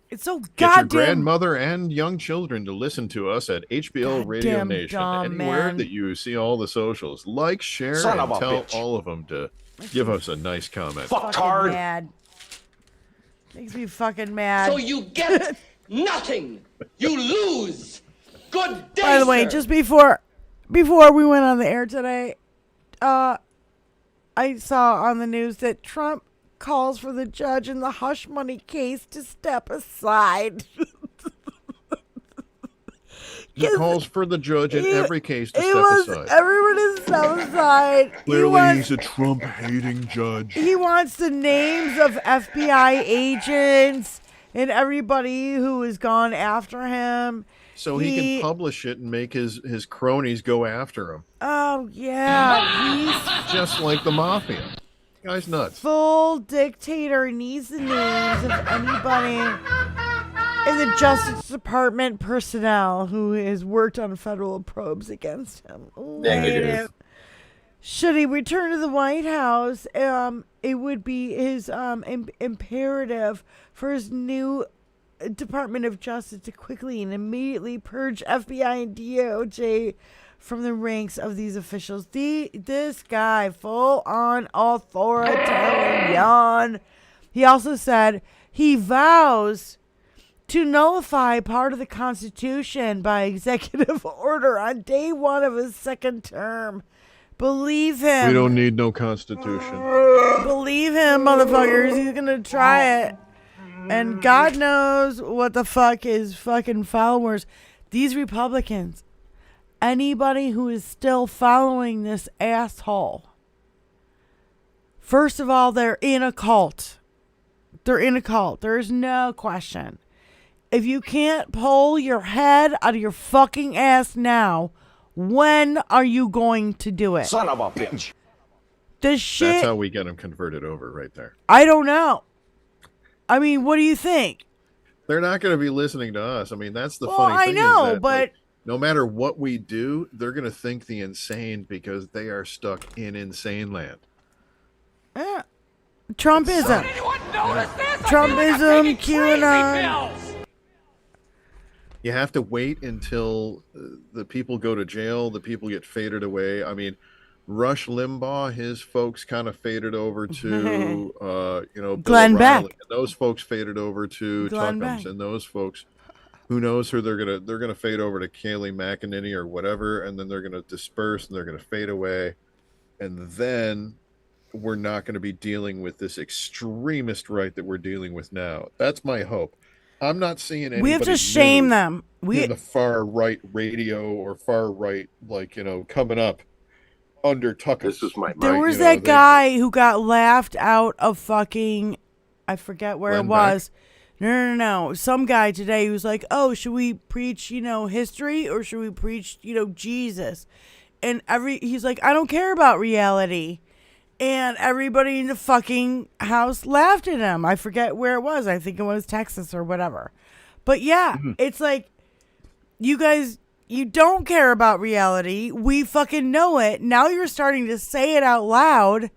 It's so Get your goddamn. grandmother and young children to listen to us at HBL Radio Goddamn Nation. dumb, Anywhere man. that you see all the socials, like, share, Son and of a tell bitch. all of them to give us a nice comment. Fucking mad. Makes me fucking mad. So you get nothing. You lose. Good day, By the way, sir. just before we went on the air today, I saw on the news that Trump calls for the judge in the hush money case to step aside. He calls for the judge in every case to step aside. Everyone is step aside. Clearly, he's a Trump-hating judge. He wants the names of FBI agents and everybody who has gone after him. So he can publish it and make his cronies go after him. Oh, yeah. He's Just like the mafia. Guy's nuts. full dictator, needs the names of anybody in the Justice Department personnel who has worked on federal probes against him. Negative. Should he return to the White House, it would be his imperative for his new Department of Justice to quickly and immediately purge FBI and DOJ from the ranks of these officials. This guy, full on authoritarian. He also said he vows to nullify part of the Constitution by executive order on day 1 of his second term. Believe him. We don't need no constitution. Believe him, motherfuckers. He's gonna try it. And God knows what the fuck his fucking followers. These Republicans. Anybody who is still following this asshole. First of all, they're in a cult. They're in a cult. There's no question. If you can't pull your head out of your fucking ass now, when are you going to do it? Son of a bitch. This shit. That's how we get them converted over right there. I don't know. I mean, what do you think? They're not going to be listening to us. I mean, that's the Well, funny I thing. know, is that, but- like, no matter what we do, they're going to think the insane because they are stuck in insane land. Yeah. Trumpism. Anyone notice this? Trumpism, QAnon. You have to wait until the people go to jail, the people get faded away. I mean, Rush Limbaugh, his folks kind of faded over to, Bill Glenn O'Reilly, Beck. and those folks faded over to Glenn Tuckums, Beck. and those folks, who knows who they're gonna fade over to Kayleigh McEnany or whatever, and then they're gonna disperse and they're gonna fade away, and then we're not going to be dealing with this extremist right that we're dealing with now. That's my hope. I'm not seeing anybody. We have to shame new them. in the far right radio or far right, coming up under Tucker. This is my mind. There was that guy who got laughed out of fucking, I forget where it was. No. Some guy today who's like, oh, should we preach, history or should we preach, Jesus? And he's like, I don't care about reality. And everybody in the fucking house laughed at him. I forget where it was. I think it was Texas or whatever. But yeah, it's like, you guys, you don't care about reality. We fucking know it. Now you're starting to say it out loud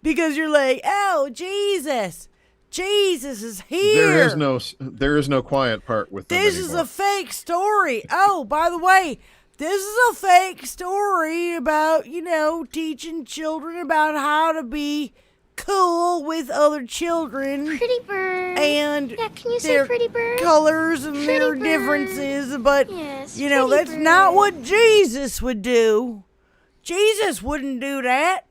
because you're like, oh, Jesus is here. There is no quiet part with them This anymore. is a fake story. Oh, by the way, this is a fake story about, teaching children about how to be cool with other children. Pretty bird. And can you their say pretty bird? colors and Pretty their bird. differences. But, Yes, that's pretty not bird. what Jesus would do. Jesus wouldn't do that.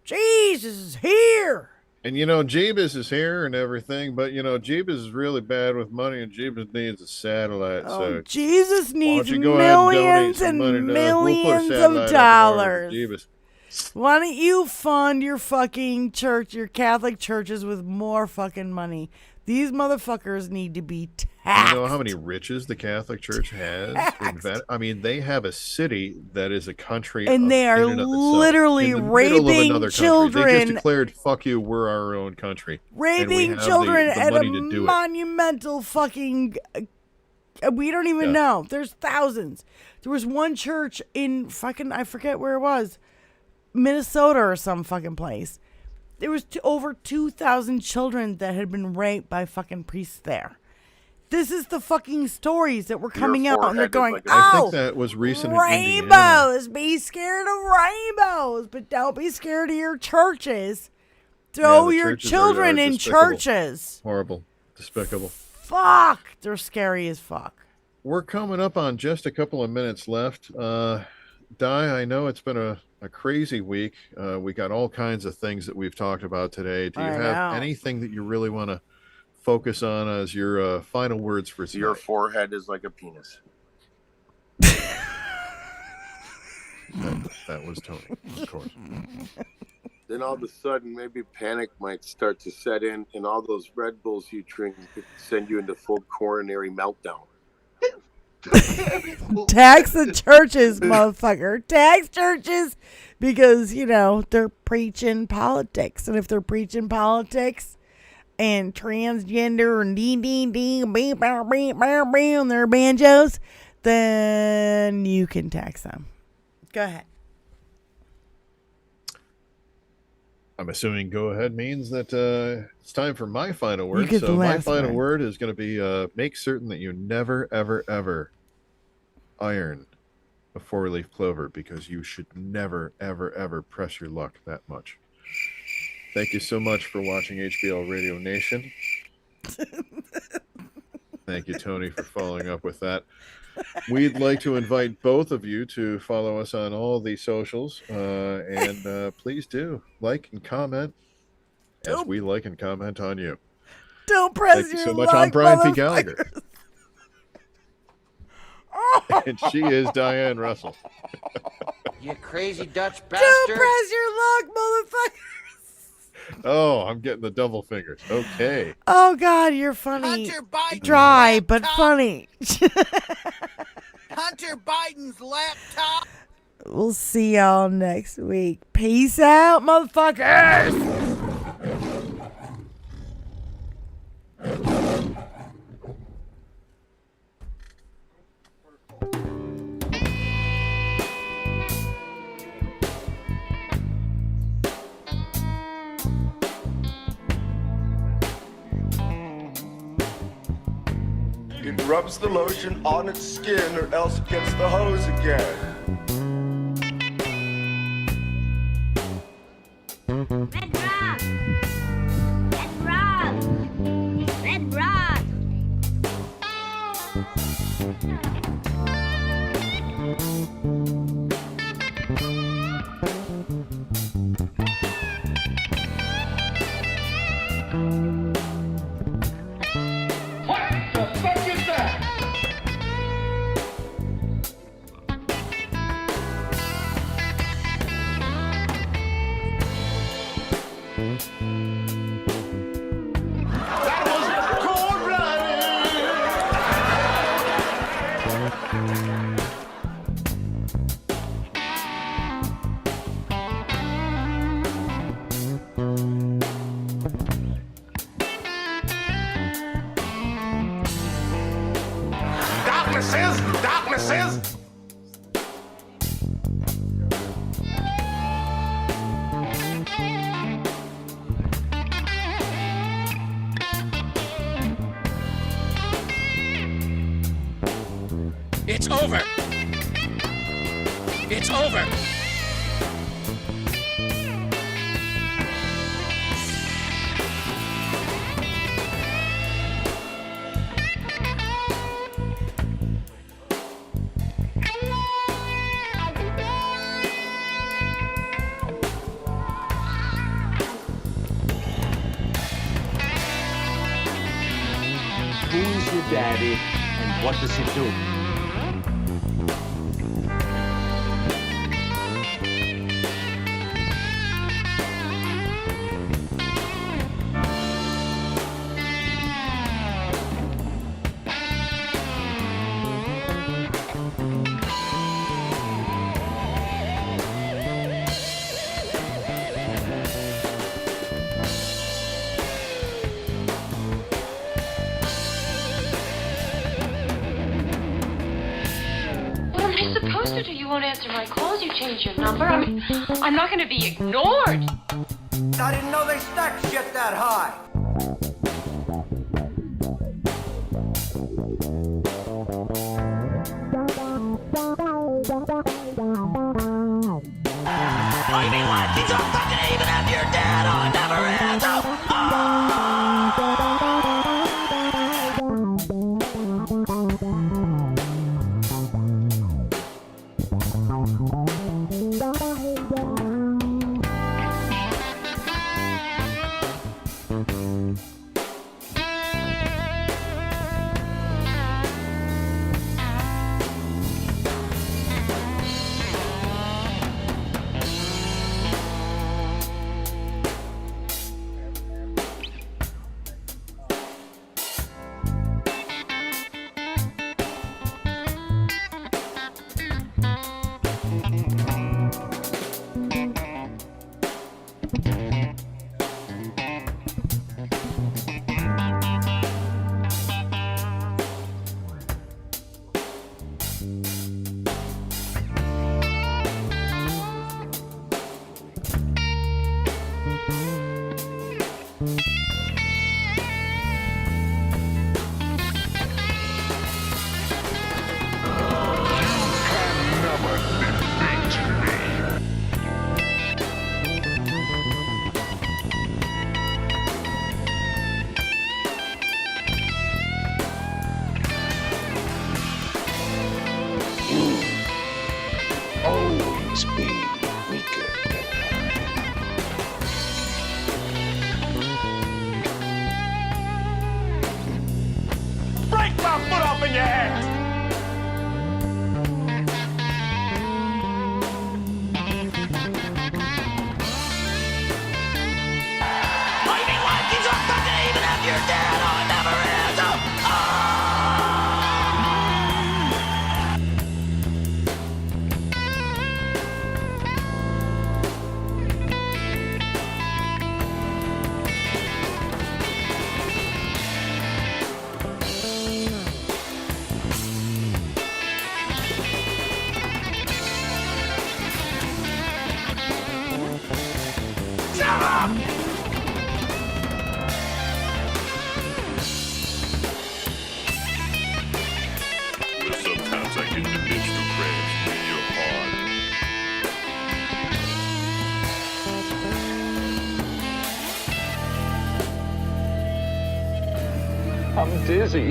Jesus is here. And Jeebus is here and everything, but Jeebus is really bad with money, and Jeebus needs a satellite. So Jesus needs why don't you go ahead and donate millions some and money to us? millions We'll put a satellite of up in order dollars. for Jeebus. Why don't you fund your fucking church, your Catholic churches with more fucking money? These motherfuckers need to be taxed. You know how many riches the Catholic Church has? I mean, they have a city that is a country, and they are in and of itself, literally in the middle of raping another children. country. They just declared, "Fuck you, we're our own country." Raping children at a monumental fucking. We don't even know. There's thousands. There was one church in fucking, I forget where it was, Minnesota or some fucking place. There was over 2,000 children that had been raped by fucking priests there. This is the fucking stories that were coming out, and they're going, I think that was recent in rainbows. Be scared of rainbows, but don't be scared of your churches. Throw your children in churches. Horrible. Despicable. Fuck. They're scary as fuck. We're coming up on just a couple of minutes left. Di, I know it's been a crazy week. We got all kinds of things that we've talked about today. Do you have anything that you really want to focus on as your final words for tonight? Your forehead is like a penis. That was Tony, of course. Then all of a sudden, maybe panic might start to set in, and all those Red Bulls you drink could send you into full coronary meltdown. Tax the churches, motherfucker. Tax churches because, they're preaching politics. And if they're preaching politics and transgender and and their banjos, then you can tax them. Go ahead. I'm assuming go ahead means that it's time for my final word. You get So the my last final word. word is going to be make certain that you never, ever, ever iron a 4-leaf clover, because you should never, ever, ever press your luck that much. Thank you so much for watching HBL Radio Nation. Thank you, Tony, for following up with that. We'd like to invite both of you to follow us on all the socials, and please do like and comment as we like and comment on you. Don't press Thank you your so much. luck, I'm Brian P. Gallagher. Oh. And she is Diane Russell. You crazy Dutch bastard. Don't press your luck, motherfuckers. Oh, I'm getting the double fingers. Okay. Oh, God, you're funny. Hunter Biden Dry, but laptop. funny. Hunter Biden's laptop. We'll see y'all next week. Peace out, motherfuckers. It rubs the lotion on its skin, or else it gets the hose again. Red Rock! Red Rock! Red Rock! What? Darknesses! It's over. It's over. Who's your daddy and what does he do? Supposed to do? You won't answer my calls. You change your number. I mean, I'm not going to be ignored. I didn't know they stacked shit that high. I mean, what? You don't fucking even have your dad on. Never answer. Always be weaker than Break my foot off in your ass! I mean, what? You don't fucking even have your dad on. Never answer. Shut up! sometimes I get the menstrual cramps real hard. I'm dizzy.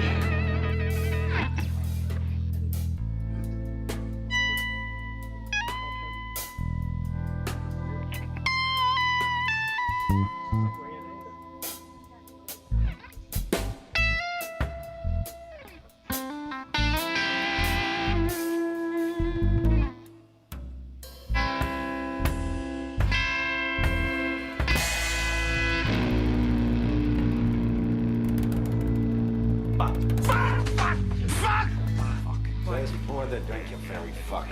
drink, you fairy fuck.